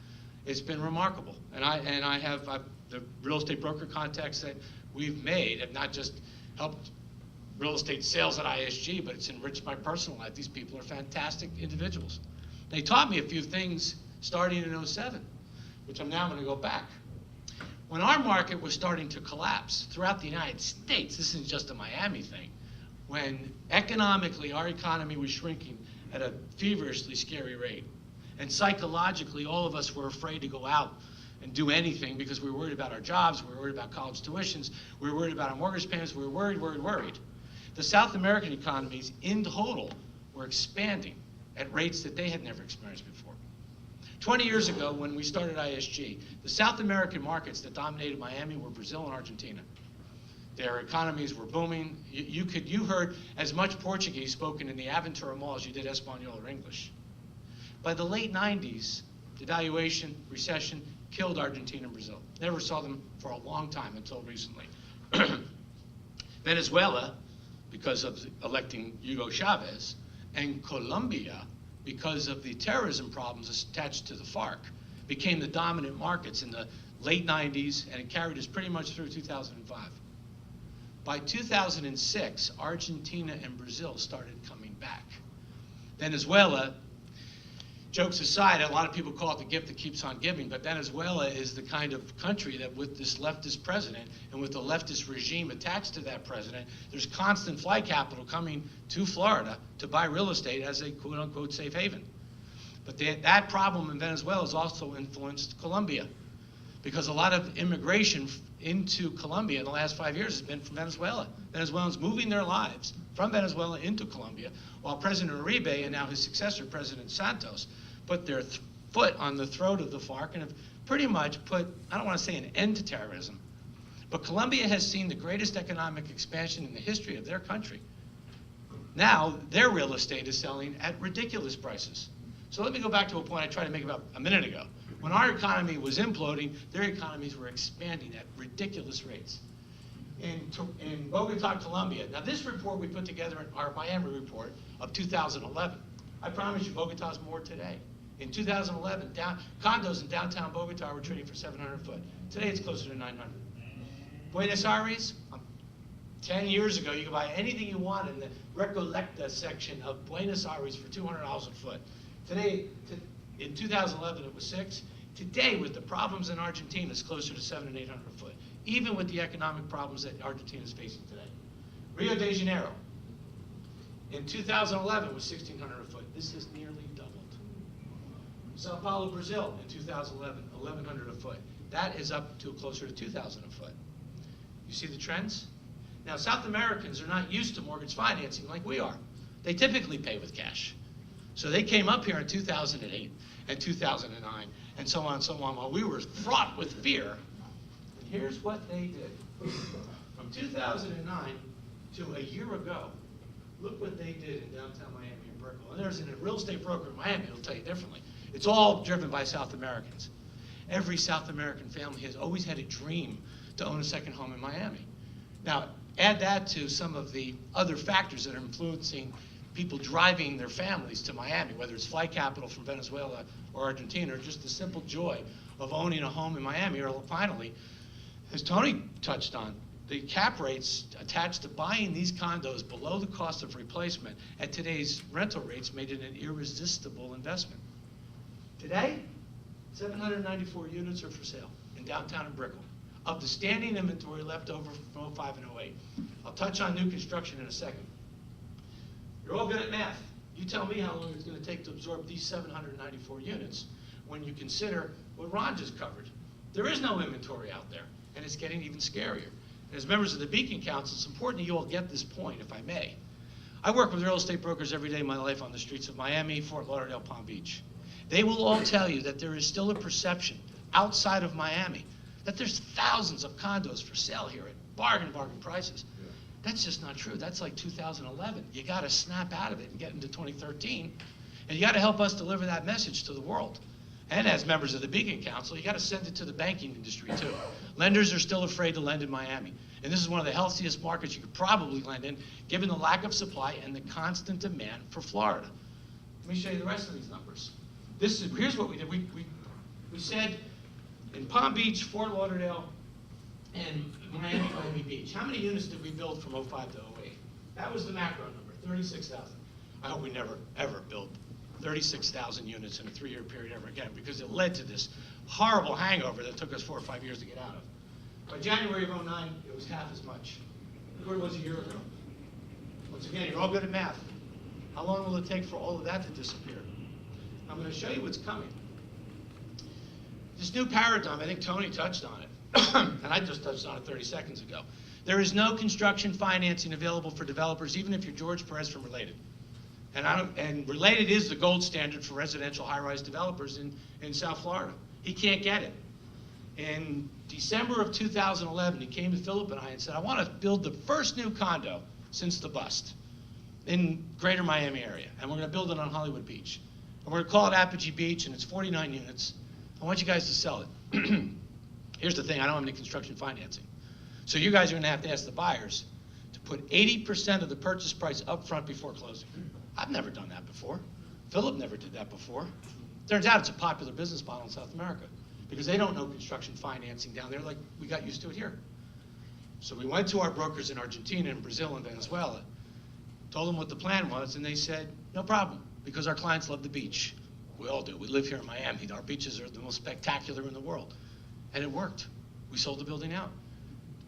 Speaker 5: It's been remarkable. And I have the real estate broker contacts that we've made have not just helped real estate sales at ISG, but it's enriched my personal life. These people are fantastic individuals. They taught me a few things starting in '07, which I'm now going to go back. When our market was starting to collapse throughout the United States, this isn't just a Miami thing, when economically our economy was shrinking at a feverishly scary rate, and psychologically all of us were afraid to go out and do anything because we were worried about our jobs, we were worried about college tuitions, we were worried about our mortgage payments, we were worried. The South American economies in total were expanding at rates that they had never experienced before. 20 years ago, when we started ISG, the South American markets that dominated Miami were Brazil and Argentina. Their economies were booming. You heard as much Portuguese spoken in the Aventura Mall as you did Espanol or English. By the late 90s, devaluation, recession, killed Argentina and Brazil. Never saw them for a long time until recently. Venezuela, because of electing Hugo Chavez, and Colombia, because of the terrorism problems attached to the FARC, became the dominant markets in the late 90s, and it carried us pretty much through 2005. By 2006, Argentina and Brazil started coming back. Venezuela, jokes aside, a lot of people call it the gift that keeps on giving, but Venezuela is the kind of country that with this leftist president and with the leftist regime attached to that president, there's constant flight capital coming to Florida to buy real estate as a quote-unquote safe haven. But that problem in Venezuela has also influenced Colombia, because a lot of immigration into Colombia in the last 5 years has been from Venezuela. Venezuelans moving their lives from Venezuela into Colombia, while President Uribe and now his successor, President Santos, put their foot on the throat of the FARC and have pretty much put, I don't want to say an end to terrorism, but Colombia has seen the greatest economic expansion in the history of their country. Now, their real estate is selling at ridiculous prices. So let me go back to a point I tried to make about a minute ago. When our economy was imploding, their economies were expanding at ridiculous rates. In Bogota, Colombia, now this report we put together in our Miami report of 2011. I promise you Bogota's more today. In 2011, condos in downtown Bogota were trading for 700 a foot. Today it's closer to 900. Buenos Aires, 10 years ago, you could buy anything you want in the Recolecta section of Buenos Aires for $200 a foot. Today, in 2011, it was 6. Today, with the problems in Argentina, it's closer to 700 and 800 a foot, even with the economic problems that Argentina is facing today. Rio de Janeiro, in 2011, was 1,600 a foot. This has nearly doubled. Sao Paulo, Brazil, in 2011, 1,100 a foot. That is up to closer to 2,000 a foot. You see the trends? Now, South Americans are not used to mortgage financing like we are. They typically pay with cash. So they came up here in 2008 and 2009 and so on and so on while we were fraught with fear. And here's what they did. From 2009 to a year ago, look what they did in downtown Miami and Brickell. And there's a real estate broker in Miami who'll tell you differently. It's all driven by South Americans. Every South American family has always had a dream to own a second home in Miami. Now, add that to some of the other factors that are influencing people driving their families to Miami, whether it's flight capital from Venezuela or Argentina, or just the simple joy of owning a home in Miami, or finally, as Tony touched on, the cap rates attached to buying these condos below the cost of replacement at today's rental rates made it an irresistible investment. Today, 794 units are for sale in downtown and Brickell, of the standing inventory left over from 05 and 08. I'll touch on new construction in a second. You're all good at math. You tell me how long it's going to take to absorb these 794 units when you consider what Ron just covered. There is no inventory out there, and it's getting even scarier. And as members of the Beacon Council, it's important that you all get this point, if I may. I work with real estate brokers every day of my life on the streets of Miami, Fort Lauderdale, Palm Beach. They will all tell you that there is still a perception outside of Miami, that there's thousands of condos for sale here at bargain prices. That's just not true. That's like 2011. You got to snap out of it and get into 2013. And you got to help us deliver that message to the world. And as members of the Beacon Council, you got to send it to the banking industry too. Lenders are still afraid to lend in Miami. And this is one of the healthiest markets you could probably lend in, given the lack of supply and the constant demand for Florida. Let me show you the rest of these numbers. Here's what we did. We said in Palm Beach, Fort Lauderdale, and Miami Beach, how many units did we build from 05 to 08? That was the macro number, 36,000. I hope we never, ever build 36,000 units in a 3-year period ever again, because it led to this horrible hangover that took us 4 or 5 years to get out of. By January of 09, it was half as much. Look where it was a year ago. Once again, you're all good at math. How long will it take for all of that to disappear? I'm going to show you what's coming. This new paradigm, I think Tony touched on it, and I just touched on it 30 seconds ago. There is no construction financing available for developers, even if you're George Perez from Related. And Related is the gold standard for residential high-rise developers in South Florida. He can't get it. In December of 2011, he came to Philip and I and said, I want to build the first new condo since the bust in greater Miami area, and we're going to build it on Hollywood Beach. And we're going to call it Apogee Beach, and it's 49 units. I want you guys to sell it. Here's the thing, I don't have any construction financing. So you guys are going to have to ask the buyers to put 80% of the purchase price up front before closing. I've never done that before. Philip never did that before. Turns out it's a popular business model in South America because they don't know construction financing down there like we got used to it here. So we went to our brokers in Argentina and Brazil and Venezuela, told them what the plan was, and they said, no problem, because our clients love the beach. We all do. We live here in Miami. Our beaches are the most spectacular in the world. And it worked. We sold the building out.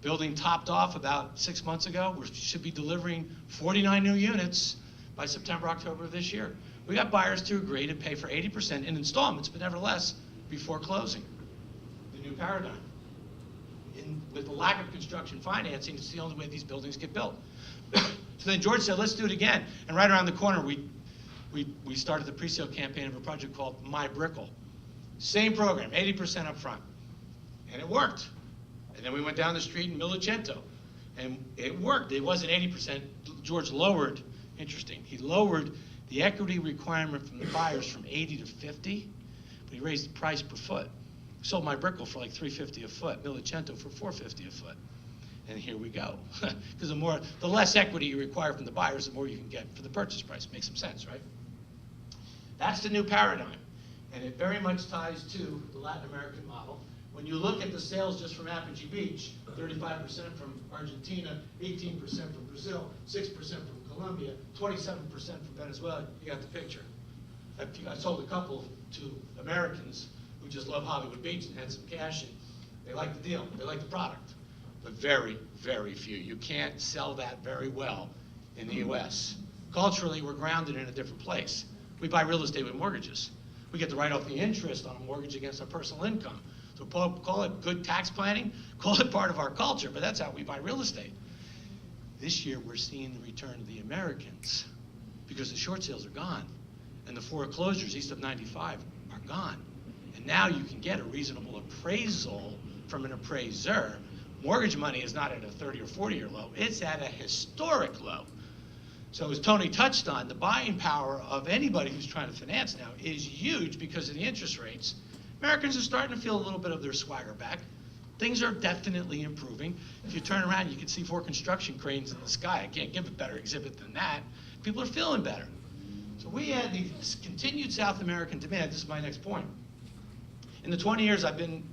Speaker 5: The building topped off about 6 months ago. We should be delivering 49 new units by September, October of this year. We got buyers to agree to pay for 80% in installments, but nevertheless, before closing. The new paradigm. With the lack of construction financing, it's the only way these buildings get built. So then George said, let's do it again. And right around the corner, we started the pre-sale campaign of a project called My Brickle. Same program, 80% up front. And it worked. And then we went down the street in Millicento, and it worked. It wasn't 80%. George lowered, interesting, he lowered the equity requirement from the buyers from 80 to 50, but he raised the price per foot. We sold My Brickle for like $350 a foot, Millicento for $450 a foot. And here we go. Because the less equity you require from the buyers, the more you can get for the purchase price. Makes some sense, right? That's the new paradigm. And it very much ties to the Latin American model. When you look at the sales just from Apogee Beach, 35% from Argentina, 18% from Brazil, 6% from Colombia, 27% from Venezuela, you got the picture. I sold a couple to Americans who just love Hollywood Beach and had some cash, and they like the deal, they like the product. But very, very few. You can't sell that very well in the US. Culturally, we're grounded in a different place. We buy real estate with mortgages. We get to write off the interest on a mortgage against our personal income. So call it good tax planning, call it part of our culture, but that's how we buy real estate. This year, we're seeing the return of the Americans because the short sales are gone, and the foreclosures east of 95 are gone. And now you can get a reasonable appraisal from an appraiser. Mortgage money is not at a 30 or 40-year low, it's at a historic low. So as Tony touched on, the buying power of anybody who's trying to finance now is huge because of the interest rates. Americans are starting to feel a little bit of their swagger back. Things are definitely improving. If you turn around, you can see 4 construction cranes in the sky. I can't give a better exhibit than that. People are feeling better. So we had this continued South American demand. This is my next point. In the 20 years I've been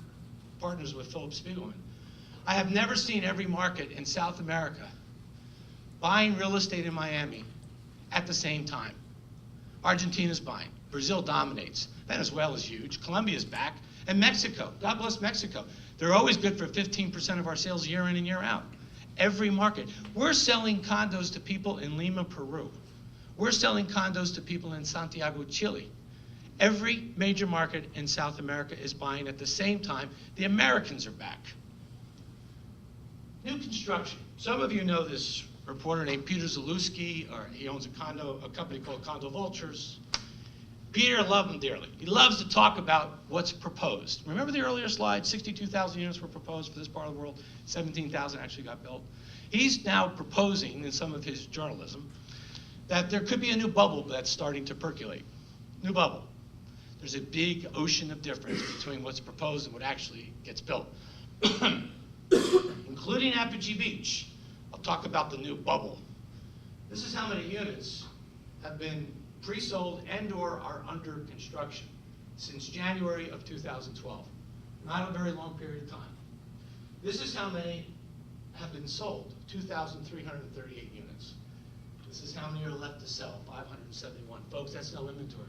Speaker 5: partners with Philip Spiegelman, I have never seen every market in South America buying real estate in Miami at the same time. Argentina's buying. Brazil dominates. Venezuela's huge. Colombia's back. And Mexico. God bless Mexico. They're always good for 15% of our sales year in and year out. Every market. We're selling condos to people in Lima, Peru. We're selling condos to people in Santiago, Chile. Every major market in South America is buying at the same time. The Americans are back. New construction. Some of you know this reporter named Peter Zalewski, or he owns a company called Condo Vultures. Peter loved him dearly. He loves to talk about what's proposed. Remember the earlier slide? 62,000 units were proposed for this part of the world. 17,000 actually got built. He's now proposing in some of his journalism that there could be a new bubble that's starting to percolate. New bubble. There's a big ocean of difference between what's proposed and what actually gets built, including Apogee Beach. I'll talk about the new bubble. This is how many units have been pre-sold and/or are under construction since January of 2012. Not a very long period of time. This is how many have been sold, 2,338 units. This is how many are left to sell, 571. Folks, that's no inventory.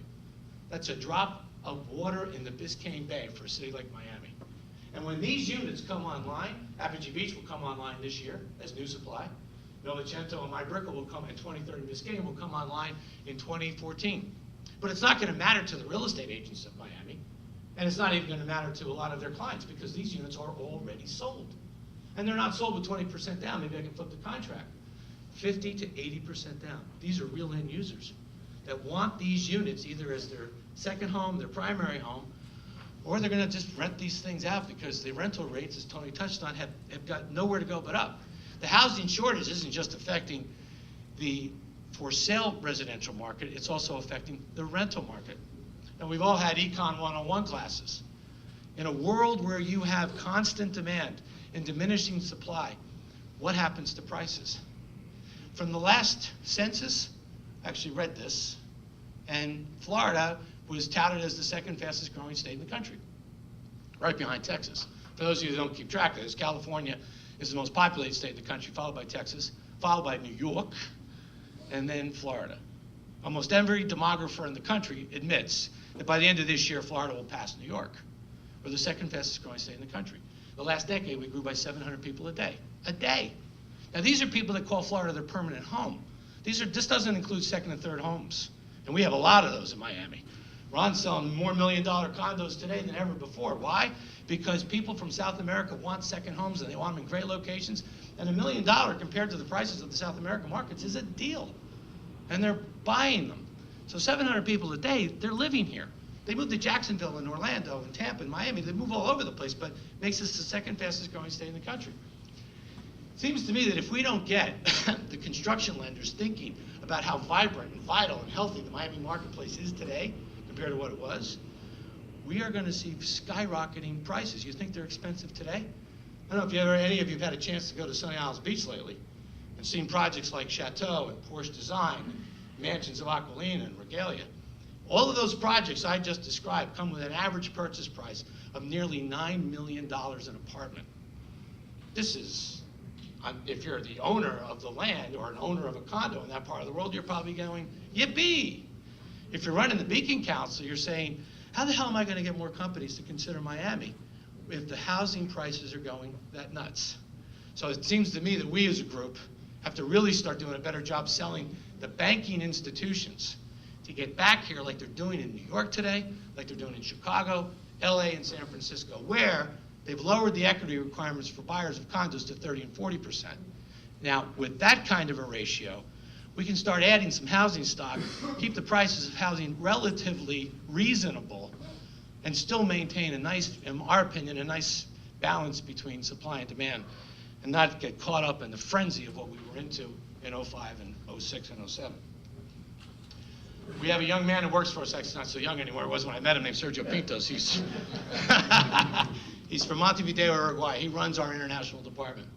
Speaker 5: That's a drop of water in the Biscayne Bay for a city like Miami. And when these units come online, Apogee Beach will come online this year as new supply. Novecento and My Brickell will come, and 2030 Biscayne will come online in 2014. But it's not going to matter to the real estate agents of Miami, and it's not even going to matter to a lot of their clients because these units are already sold. And they're not sold with 20% down. Maybe I can flip the contract. 50 to 80% down. These are real end users that want these units either as their second home, their primary home, or they're going to just rent these things out because the rental rates, as Tony touched on, have got nowhere to go but up. The housing shortage isn't just affecting the for sale residential market, it's also affecting the rental market. And we've all had Econ 101 classes. In a world where you have constant demand and diminishing supply, what happens to prices? From the last census, I actually read this, and Florida was touted as the second fastest growing state in the country, right behind Texas. For those of you who don't keep track of this, California is the most populated state in the country, followed by Texas, followed by New York, and then Florida. Almost every demographer in the country admits that by the end of this year, Florida will pass New York. We're the second fastest growing state in the country. The last decade, we grew by 700 people a day. A day. Now, these are people that call Florida their permanent home. This doesn't include second and third homes. And we have a lot of those in Miami. Ron's selling more $1 million condos today than ever before. Why? Because people from South America want second homes and they want them in great locations. And $1 million compared to the prices of the South American markets is a deal. And they're buying them. So 700 people a day, they're living here. They move to Jacksonville and Orlando and Tampa and Miami. They move all over the place, but makes us the second fastest growing state in the country. Seems to me that if we don't get the construction lenders thinking about how vibrant and vital and healthy the Miami marketplace is today compared to what it was, we are going to see skyrocketing prices. You think they're expensive today? I don't know if any of you have had a chance to go to Sunny Isles Beach lately and seen projects like Chateau and Porsche Design, and Mansions of Aquilina and Regalia. All of those projects I just described come with an average purchase price of nearly $9 million an apartment. This is, if you're the owner of the land or an owner of a condo in that part of the world, you're probably going, yippee! If you're running the Beacon Council, you're saying, how the hell am I going to get more companies to consider Miami if the housing prices are going that nuts? So it seems to me that we as a group have to really start doing a better job selling the banking institutions to get back here like they're doing in New York today, like they're doing in Chicago, LA, and San Francisco, where they've lowered the equity requirements for buyers of condos to 30 and 40%. Now, with that kind of a ratio, we can start adding some housing stock, keep the prices of housing relatively reasonable, and still maintain a nice, in our opinion, a nice balance between supply and demand, and not get caught up in the frenzy of what we were into in 05 and 06 and 07. We have a young man who works for us, actually not so young anymore, it was when I met him, named Sergio Pintos. He's from Montevideo, Uruguay. He runs our international department.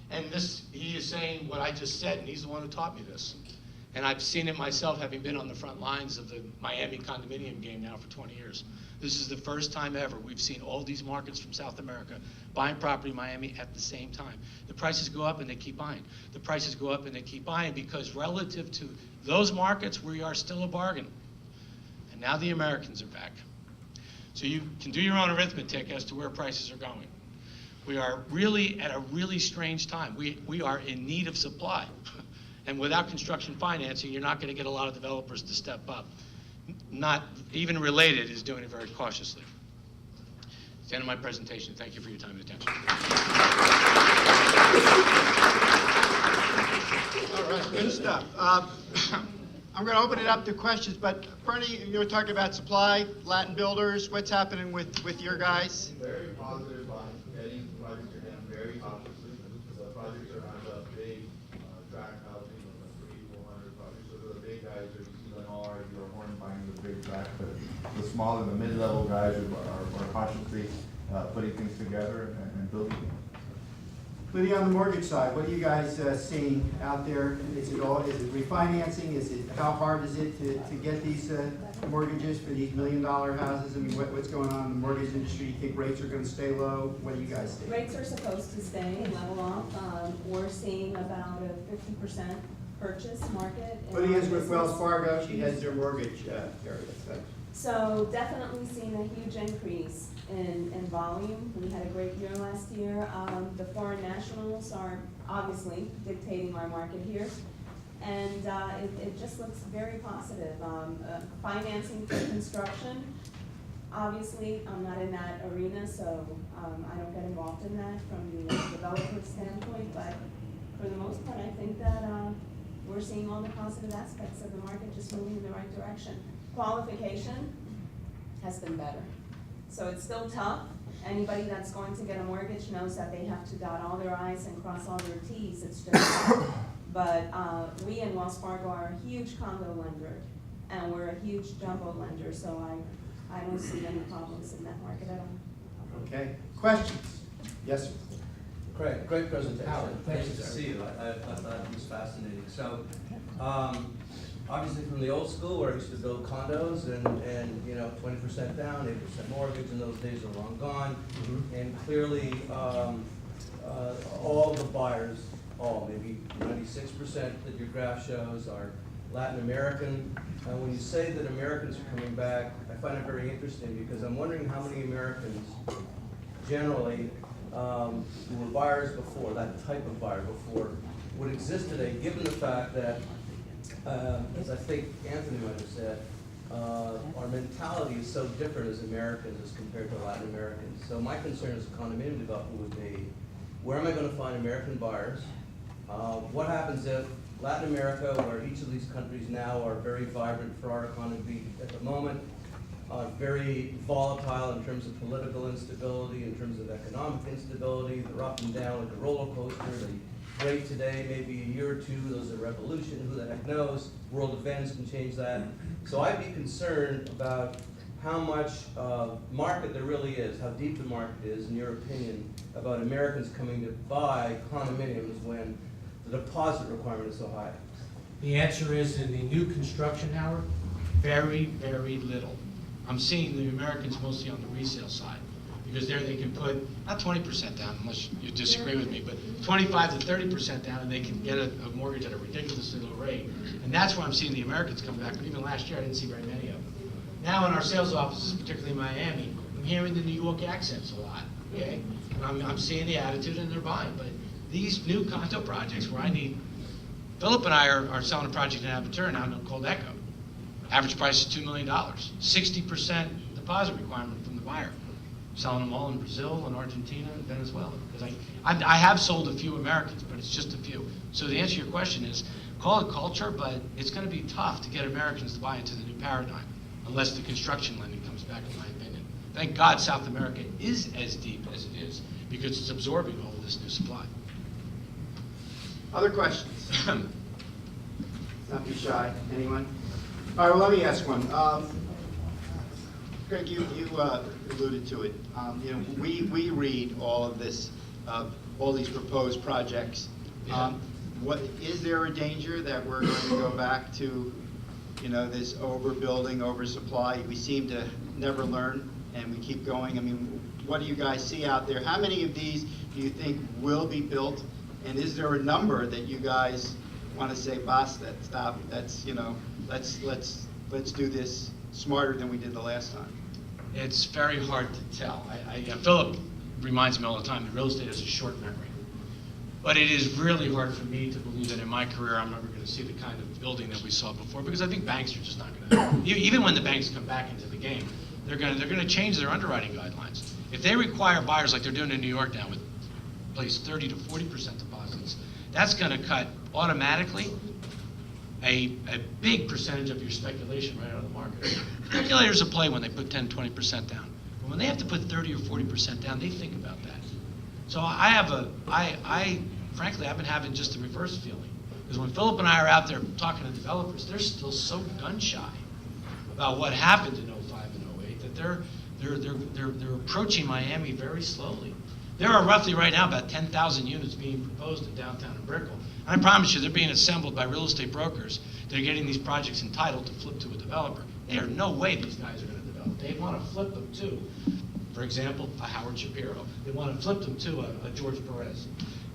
Speaker 5: And he is saying what I just said, and he's the one who taught me this. And I've seen it myself, having been on the front lines of the Miami condominium game now for 20 years. This is the first time ever we've seen all these markets from South America buying property in Miami at the same time. The prices go up and they keep buying. The prices go up and they keep buying because relative to those markets, we are still a bargain. And now the Americans are back. So you can do your own arithmetic as to where prices are going. We are really at a really strange time. We are in need of supply. And without construction financing, you're not going to get a lot of developers to step up. Not even Related is doing it very cautiously. It's the end of my presentation. Thank you for your time and attention.
Speaker 1: All right, good stuff. I'm going to open it up to questions, but Bernie, you were talking about supply, Latin builders, what's happening with your guys?
Speaker 6: Very positive on getting projects are done very cautiously. The projects are not the big tract housing of the 300-400 projects. So the big guys are Lennar, Horn buying the big tract, but the small and the mid-level guys are cautiously putting things together and building things.
Speaker 7: Lydia, on the mortgage side, what are you guys seeing out there? Is it refinancing? How hard is it to get these mortgages for these $1 million houses? I mean, what's going on in the mortgage industry? Do you think rates are going to stay low? What do you guys think?
Speaker 8: Rates are supposed to stay level off. We're seeing about a 50% purchase market.
Speaker 7: Lydia is with Wells Fargo. She has their mortgage area.
Speaker 8: So definitely seeing a huge increase in volume. We had a great year last year. The foreign nationals are obviously dictating our market here. And it just looks very positive. Financing for construction, obviously I'm not in that arena, so I don't get involved in that from the developer standpoint, but for the most part, I think that we're seeing all the positive aspects of the market just moving in the right direction. Qualification has been better. So it's still tough. Anybody that's going to get a mortgage knows that they have to dot all their I's and cross all their T's. It's just tough. But we in Wells Fargo are a huge condo lender, and we're a huge jumbo lender, so I don't see any problems in that market at all.
Speaker 7: Okay. Questions? Yes, sir.
Speaker 9: Great presentation.
Speaker 7: Howard, thank you,
Speaker 9: Nice to
Speaker 7: sir.
Speaker 9: see you. I thought it was fascinating. So, obviously from the old school where I used to build condos and you know, 20% down, 80% mortgage, and those days are long gone. And clearly, all the buyers, maybe 96% that your graph shows are Latin American. When you say that Americans are coming back, I find it very interesting because I'm wondering how many Americans generally who were buyers before, that type of buyer before, would exist today, given the fact that, as I think Anthony might have said, our mentality is so different as Americans as compared to Latin Americans. So my concern as a condominium developer would be, where am I going to find American buyers? What happens if Latin America, where each of these countries now are very vibrant for our economy at the moment, very volatile in terms of political instability, in terms of economic instability, they're up and down like a roller coaster. They great today, maybe a year or two, there's a revolution, who the heck knows? World events can change that. So I'd be concerned about how much market there really is, how deep the market is, in your opinion, about Americans coming to buy condominiums when the deposit requirement is so high.
Speaker 5: The answer is in the new construction, Howard, very, very little. I'm seeing the Americans mostly on the resale side, because there they can put, not 20% down, unless you disagree with me, but 25 to 30% down, and they can get a mortgage at a ridiculously low rate. And that's why I'm seeing the Americans come back, but even last year I didn't see very many of them. Now in our sales offices, particularly in Miami, I'm hearing the New York accents a lot, okay? And I'm seeing the attitude and they're buying, but these new condo projects where Philip and I are selling a project in Aventura now called Echo. Average price is $2 million, 60% deposit requirement from the buyer. Selling them all in Brazil and Argentina and Venezuela. Because I have sold a few Americans, but it's just a few. So the answer to your question is, call it culture, but it's going to be tough to get Americans to buy into the new paradigm, unless the construction lending comes back, in my opinion. Thank God South America is as deep as it is, because it's absorbing all of this new supply.
Speaker 1: Other questions? Not be shy. Anyone? All right, well, let me ask one. Greg, you alluded to it. You know, we read all of this, all these proposed projects. What is there a danger that we're going to go back to, you know, this overbuilding, oversupply? We seem to never learn, and we keep going. I mean, what do you guys see out there? How many of these do you think will be built? And is there a number that you guys want to say, basta, stop? That's, you know, let's do this smarter than we did the last time.
Speaker 5: It's very hard to tell. Philip reminds me all the time that real estate has a short memory. But it is really hard for me to believe that in my career I'm never going to see the kind of building that we saw before, because I think banks are just not going to, even when the banks come back into the game, they're going to change their underwriting guidelines. If they require buyers like they're doing in New York now with place 30 to 40% deposits, that's going to cut automatically a big percentage of your speculation right out of the market. Speculators will play when they put 10, 20% down. But when they have to put 30 or 40% down, they think about that. So frankly, I've been having just the reverse feeling. Because when Philip and I are out there talking to developers, they're still so gun shy about what happened in 05 and 08 that they're approaching Miami very slowly. There are roughly right now about 10,000 units being proposed in downtown and Brickell. And I promise you, they're being assembled by real estate brokers. They're getting these projects entitled to flip to a developer. There are no way these guys are going to develop. They want to flip them to, for example, a Howard Shapiro. They want to flip them to a George Perez.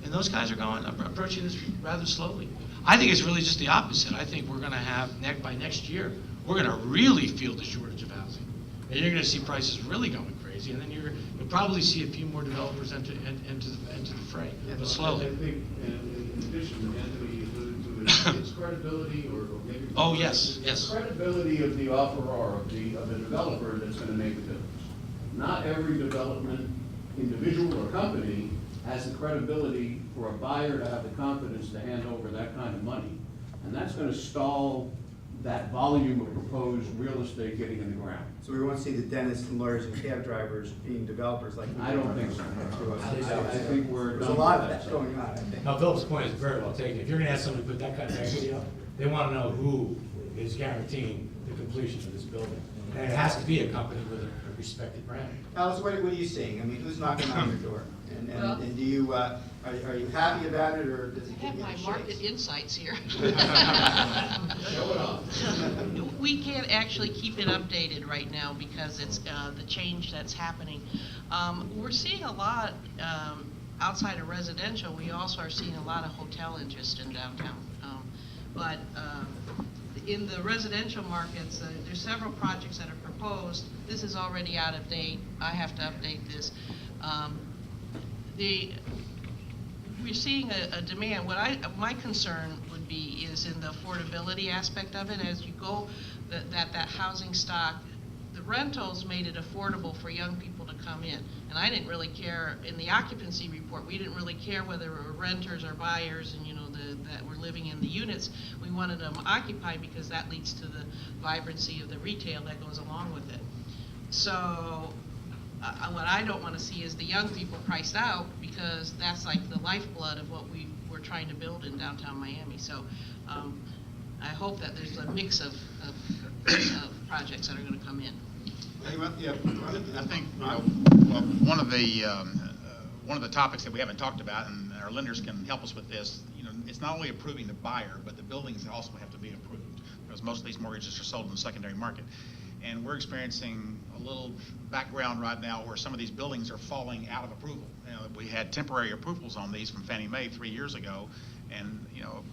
Speaker 5: And those guys are approaching this rather slowly. I think it's really just the opposite. I think we're going to have, by next year, we're going to really feel the shortage of housing. And you're going to see prices really going crazy, and then you'll probably see a few more developers enter the fray, but slowly.
Speaker 6: I think, in addition, Anthony alluded to it, it's credibility or maybe.
Speaker 5: Oh, yes, yes.
Speaker 6: Credibility of the offeror, of the developer that's going to make the difference. Not every development, individual or company, has the credibility for a buyer to have the confidence to hand over that kind of money. And that's going to stall that volume of proposed real estate getting in the ground.
Speaker 7: So we won't see the dentists and lawyers and cab drivers being developers like.
Speaker 6: I don't think so. I think we're.
Speaker 7: There's a lot of that going on, I think.
Speaker 5: Now, Philip's point is very well taken. If you're going to ask somebody to put that kind of equity up, they want to know who is guaranteeing the completion of this building. And it has to be a company with a respected brand.
Speaker 7: Alice, what are you seeing? I mean, who's knocking on your door? And do you, are you happy about it, or does it
Speaker 2: I
Speaker 7: give
Speaker 2: have
Speaker 7: you
Speaker 2: my
Speaker 7: the
Speaker 2: market
Speaker 7: shakes?
Speaker 2: insights here.
Speaker 6: Show it off.
Speaker 2: We can't actually keep it updated right now because it's the change that's happening. We're seeing a lot outside of residential. We also are seeing a lot of hotel interest in downtown. But in the residential markets, there's several projects that are proposed. This is already out of date. I have to update this. We're seeing a demand. My concern would be is in the affordability aspect of it. As you go, that housing stock, the rentals made it affordable for young people to come in. And I didn't really care, in the occupancy report, we didn't really care whether we were renters or buyers and, that were living in the units. We wanted them occupied because that leads to the vibrancy of the retail that goes along with it. So what I don't want to see is the young people priced out, because that's like the lifeblood of what we're trying to build in downtown Miami. So I hope that there's a mix of projects that are going to come in.
Speaker 3: Yeah, I think one of the topics that we haven't talked about, and our lenders can help us with this. It's not only approving the buyer, but the buildings also have to be approved, because most of these mortgages are sold in the secondary market. And we're experiencing a little background right now where some of these buildings are falling out of approval. We had temporary approvals on these from Fannie Mae 3 years ago, and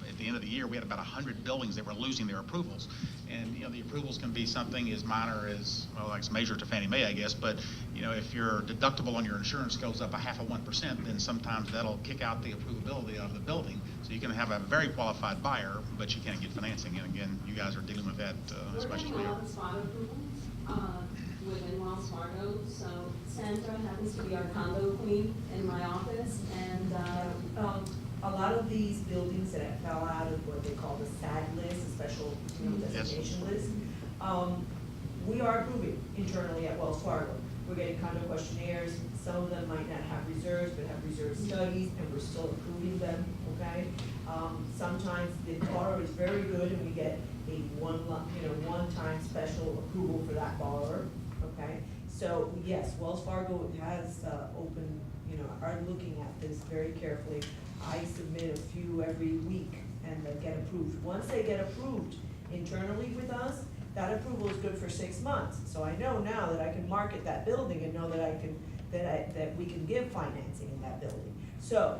Speaker 3: at the end of the year we had about 100 buildings that were losing their approvals. And the approvals can be something as minor as, well, like it's major to Fannie Mae, I guess, but if your deductible on your insurance goes up 0.5%, then sometimes that'll kick out the approvability of the building. So you can have a very qualified buyer, but you can't get financing. And again, you guys are dealing with that as much as we are.
Speaker 8: Within Wells Fargo, so Sandra happens to be our condo queen in my office, and
Speaker 10: a lot of these buildings that fell out of what they call the SAD list, a special designation list, we are approving internally at Wells Fargo. We're getting condo questionnaires. Some of them might not have reserves, but have reserve studies, and we're still approving them, okay? Sometimes the borrower is very good, and we get a one-time special approval for that borrower, okay? So yes, Wells Fargo has opened, are looking at this very carefully. I submit a few every week, and they get approved. Once they get approved internally with us, that approval is good for 6 months. So I know now that I can market that building and know that that we can give financing in that building. So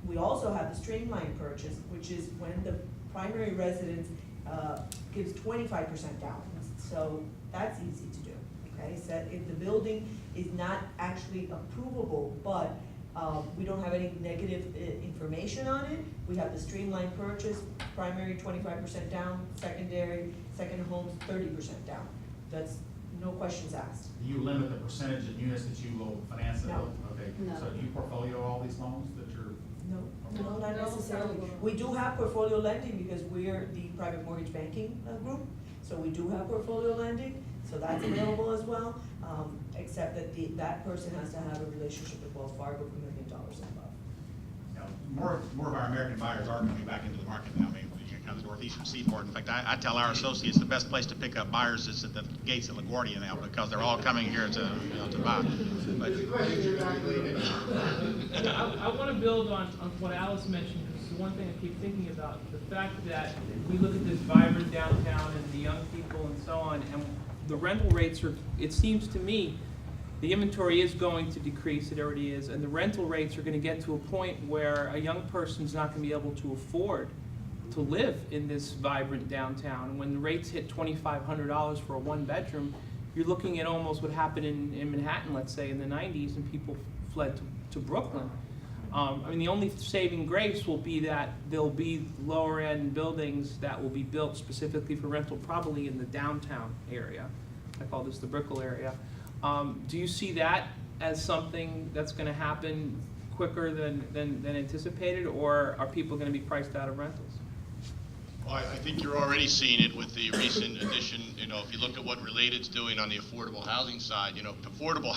Speaker 10: we also have the streamlined purchase, which is when the primary residence gives 25% down. So that's easy to do, okay? So if the building is not actually approvable, but we don't have any negative information on it, we have the streamlined purchase, primary 25% down, secondary, second homes 30% down. That's no questions asked.
Speaker 11: Do you limit the percentage of units that you will finance?
Speaker 8: No.
Speaker 11: Okay.
Speaker 8: No.
Speaker 11: So do you portfolio all these loans that you're
Speaker 10: No, not necessarily. We do have portfolio lending because we're the private mortgage banking group. So we do have portfolio lending, so that's available as well. Except that that person has to have a relationship with Wells Fargo for $1 million and above.
Speaker 3: You know, more of our American buyers are coming back into the market now. I mean, you kind of the northeastern seaboard. In fact, I tell our associates the best place to pick up buyers is at the gates at LaGuardia now, because they're all coming here to, you know, to buy. But,
Speaker 11: I want to build on what Alice mentioned, because the one thing I keep thinking about, the fact that we look at this vibrant downtown and the young people and so on, and the rental rates are, it seems to me, the inventory is going to decrease, it already is, and the rental rates are going to get to a point where a young person's not going to be able to afford to live in this vibrant downtown. When the rates hit $2,500 for a one-bedroom, you're looking at almost what happened in Manhattan, let's say, in the 90s, and people fled to Brooklyn. I mean, the only saving grace will be that there'll be lower-end buildings that will be built specifically for rental, probably in the downtown area. I call this the Brickell area. Do you see that as something that's going to happen quicker than anticipated, or are people going to be priced out of rentals?
Speaker 4: Well, I think you're already seeing it with the recent addition. You know, if you look at what Related's doing on the affordable housing side, you know, affordable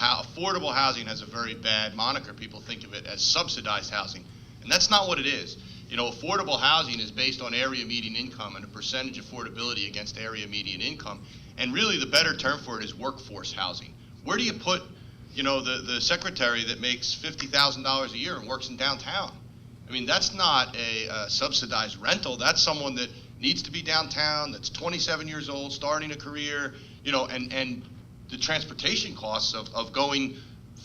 Speaker 4: housing has a very bad moniker. People think of it as subsidized housing, and that's not what it is. You know, affordable housing is based on area median income and a percentage affordability against area median income, and really the better term for it is workforce housing. Where do you put, you know, the secretary that makes $50,000 a year and works in downtown? I mean, that's not a subsidized rental. That's someone that needs to be downtown, that's 27 years old, starting a career, you know, and the transportation costs of going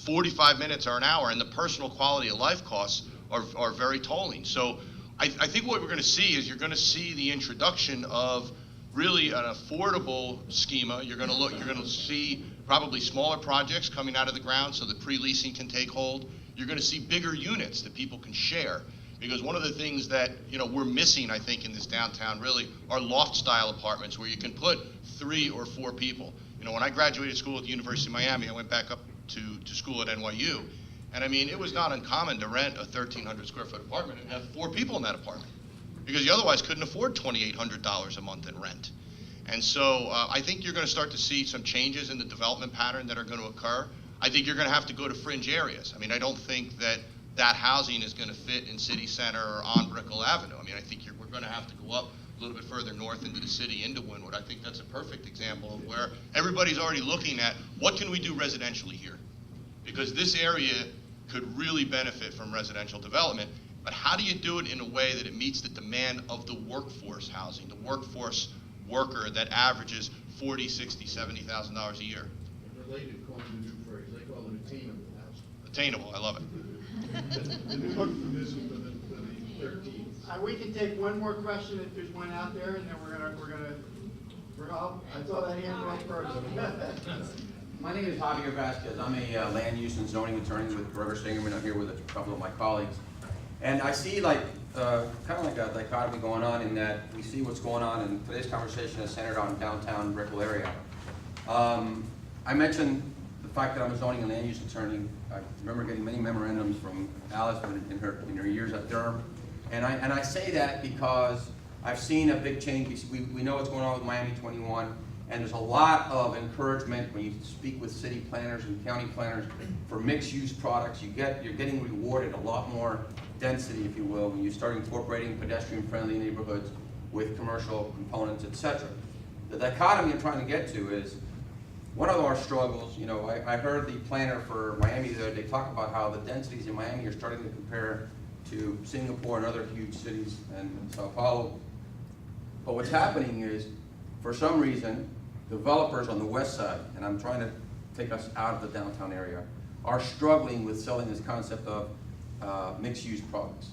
Speaker 4: 45 minutes or an hour, and the personal quality of life costs are very tolling. So I think what we're going to see is you're going to see the introduction of really an affordable schema. You're going to see probably smaller projects coming out of the ground so that pre-leasing can take hold. You're going to see bigger units that people can share. Because one of the things that, you know, we're missing, I think, in this downtown really are loft-style apartments where you can put 3 or 4 people. You know, when I graduated school at the University of Miami, I went back up to school at NYU. And I mean, it was not uncommon to rent a 1,300 square foot apartment and have 4 people in that apartment, because you otherwise couldn't afford $2,800 a month in rent. And so I think you're going to start to see some changes in the development pattern that are going to occur. I think you're going to have to go to fringe areas. I mean, I don't think that housing is going to fit in City Center or on Brickell Avenue. I mean, I think we're going to have to go up a little bit further north into the city, into Wynwood. I think that's a perfect example of where everybody's already looking at what can we do residentially here, because this area could really benefit from residential development. But how do you do it in a way that it meets the demand of the workforce housing, the workforce worker that averages $40,000, $60,000, $70,000 a year?
Speaker 6: Related coined a new phrase, they call it attainable housing.
Speaker 4: Attainable, I love it.
Speaker 6: The new euphemism for the 13.
Speaker 7: We can take one more question if there's one out there, and then I saw that hand go first.
Speaker 12: My name is Javier Vasquez. I'm a land use and zoning attorney with Grover Stingerman. I'm here with a couple of my colleagues. And I see kind of like a dichotomy going on in that we see what's going on, and today's conversation is centered on downtown Brickell area. I mentioned the fact that I'm a zoning and land use attorney. I remember getting many memorandums from Alice in her years at Durham. And I say that because I've seen a big change. We know what's going on with Miami 21, and there's a lot of encouragement when you speak with city planners and county planners for mixed-use products. You're getting rewarded a lot more density, if you will, when you start incorporating pedestrian-friendly neighborhoods with commercial components, etc. The dichotomy I'm trying to get to is one of our struggles. You know, I heard the planner for Miami the other day talk about how the densities in Miami are starting to compare to Singapore and other huge cities and Sao Paulo. But what's happening is, for some reason, developers on the west side, and I'm trying to take us out of the downtown area, are struggling with selling this concept of mixed-use products.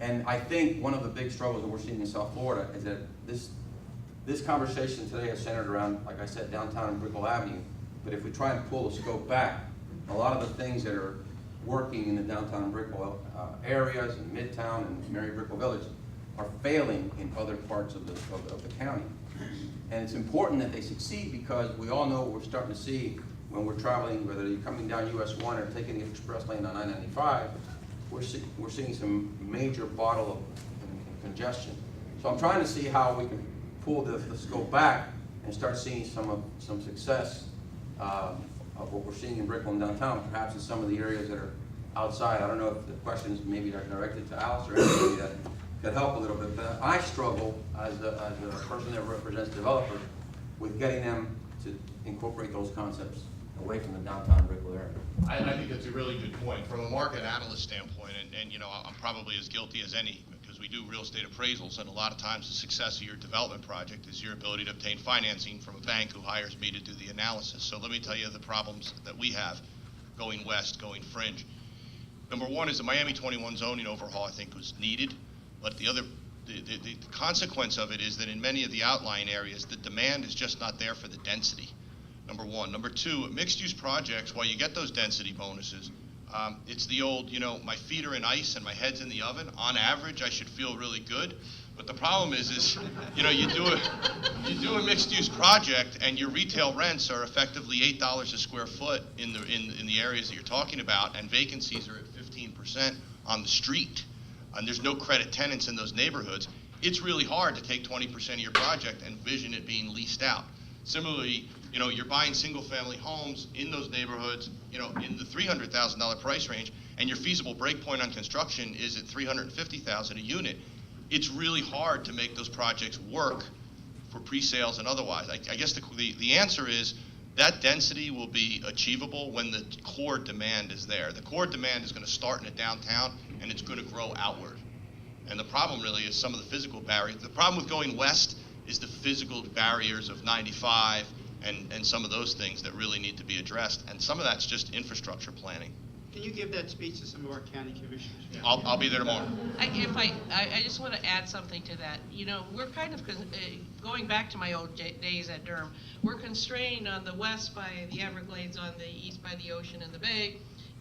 Speaker 12: And I think one of the big struggles that we're seeing in South Florida is that this conversation today is centered around, like I said, downtown and Brickell Avenue. But if we try and pull the scope back, a lot of the things that are working in the downtown and Brickell areas, in Midtown and Mary Brickell Village, are failing in other parts of the county. And it's important that they succeed, because we all know what we're starting to see when we're traveling, whether you're coming down US 1 or taking the express lane on 995, we're seeing some major bottle of congestion. So I'm trying to see how we can pull the scope back and start seeing some success of what we're seeing in Brickell and downtown, perhaps in some of the areas that are outside. I don't know if the questions maybe are directed to Alice or anybody that could help a little bit, but I struggle as a person that represents developers with getting them to incorporate those concepts away from the downtown Brickell area.
Speaker 4: I think that's a really good point. From a market analyst standpoint, and you know, I'm probably as guilty as any, because we do real estate appraisals, and a lot of times the success of your development project is your ability to obtain financing from a bank who hires me to do the analysis. So let me tell you the problems that we have going west, going fringe. Number one is the Miami 21 zoning overhaul, I think, was needed, but the consequence of it is that in many of the outlying areas, the demand is just not there for the density. Number one. Number two, mixed-use projects, while you get those density bonuses, it's the old, you know, my feet are in ice and my head's in the oven. On average, I should feel really good. But the problem is you know, you do a mixed-use project and your retail rents are effectively $8 a square foot in the areas that you're talking about, and vacancies are at 15% on the street, and there's no credit tenants in those neighborhoods. It's really hard to take 20% of your project and envision it being leased out. Similarly, you know, you're buying single-family homes in those neighborhoods, you know, in the $300,000 price range, and your feasible break point on construction is at $350,000 a unit. It's really hard to make those projects work for pre-sales and otherwise. I guess the answer is that density will be achievable when the core demand is there. The core demand is going to start in the downtown, and it's going to grow outward. And the problem really is some of the physical barriers. The problem with going west is the physical barriers of 95 and some of those things that really need to be addressed. And some of that's just infrastructure planning.
Speaker 1: Can you give that speech to some of our county commissioners?
Speaker 4: I'll be there tomorrow.
Speaker 2: I just want to add something to that. You know, we're kind of, going back to my old days at Durham, we're constrained on the west by the Everglades, on the east by the ocean and the bay,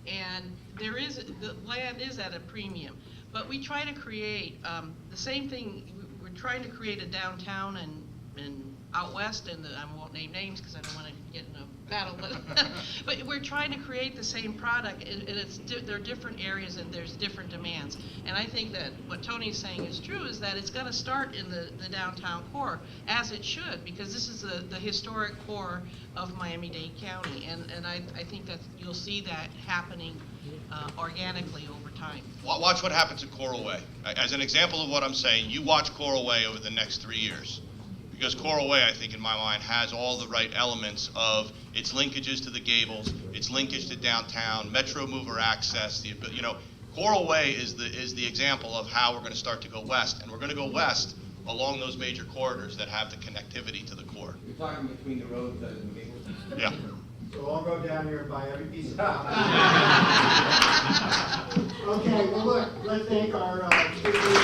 Speaker 2: and the land is at a premium. But we try to create the same thing. We're trying to create a downtown and out west, and I won't name names because I don't want to get in a battle, but we're trying to create the same product, and there are different areas and there's different demands. And I think that what Tony's saying is true, is that it's going to start in the downtown core, as it should, because this is the historic core of Miami-Dade County, and I think that you'll see that happening organically over time.
Speaker 4: Watch what happens at Coral Way. As an example of what I'm saying, you watch Coral Way over the next 3 years. Because Coral Way, I think, in my mind, has all the right elements of its linkages to the Gables, its linkage to downtown, metro mover access. You know, Coral Way is the example of how we're going to start to go west, and we're going to go west along those major corridors that have the connectivity to the core.
Speaker 12: You're talking between the roads and the Gables?
Speaker 4: Yeah.
Speaker 7: So I'll go down here and buy every piece of property. Okay, well look, let's thank our speakers.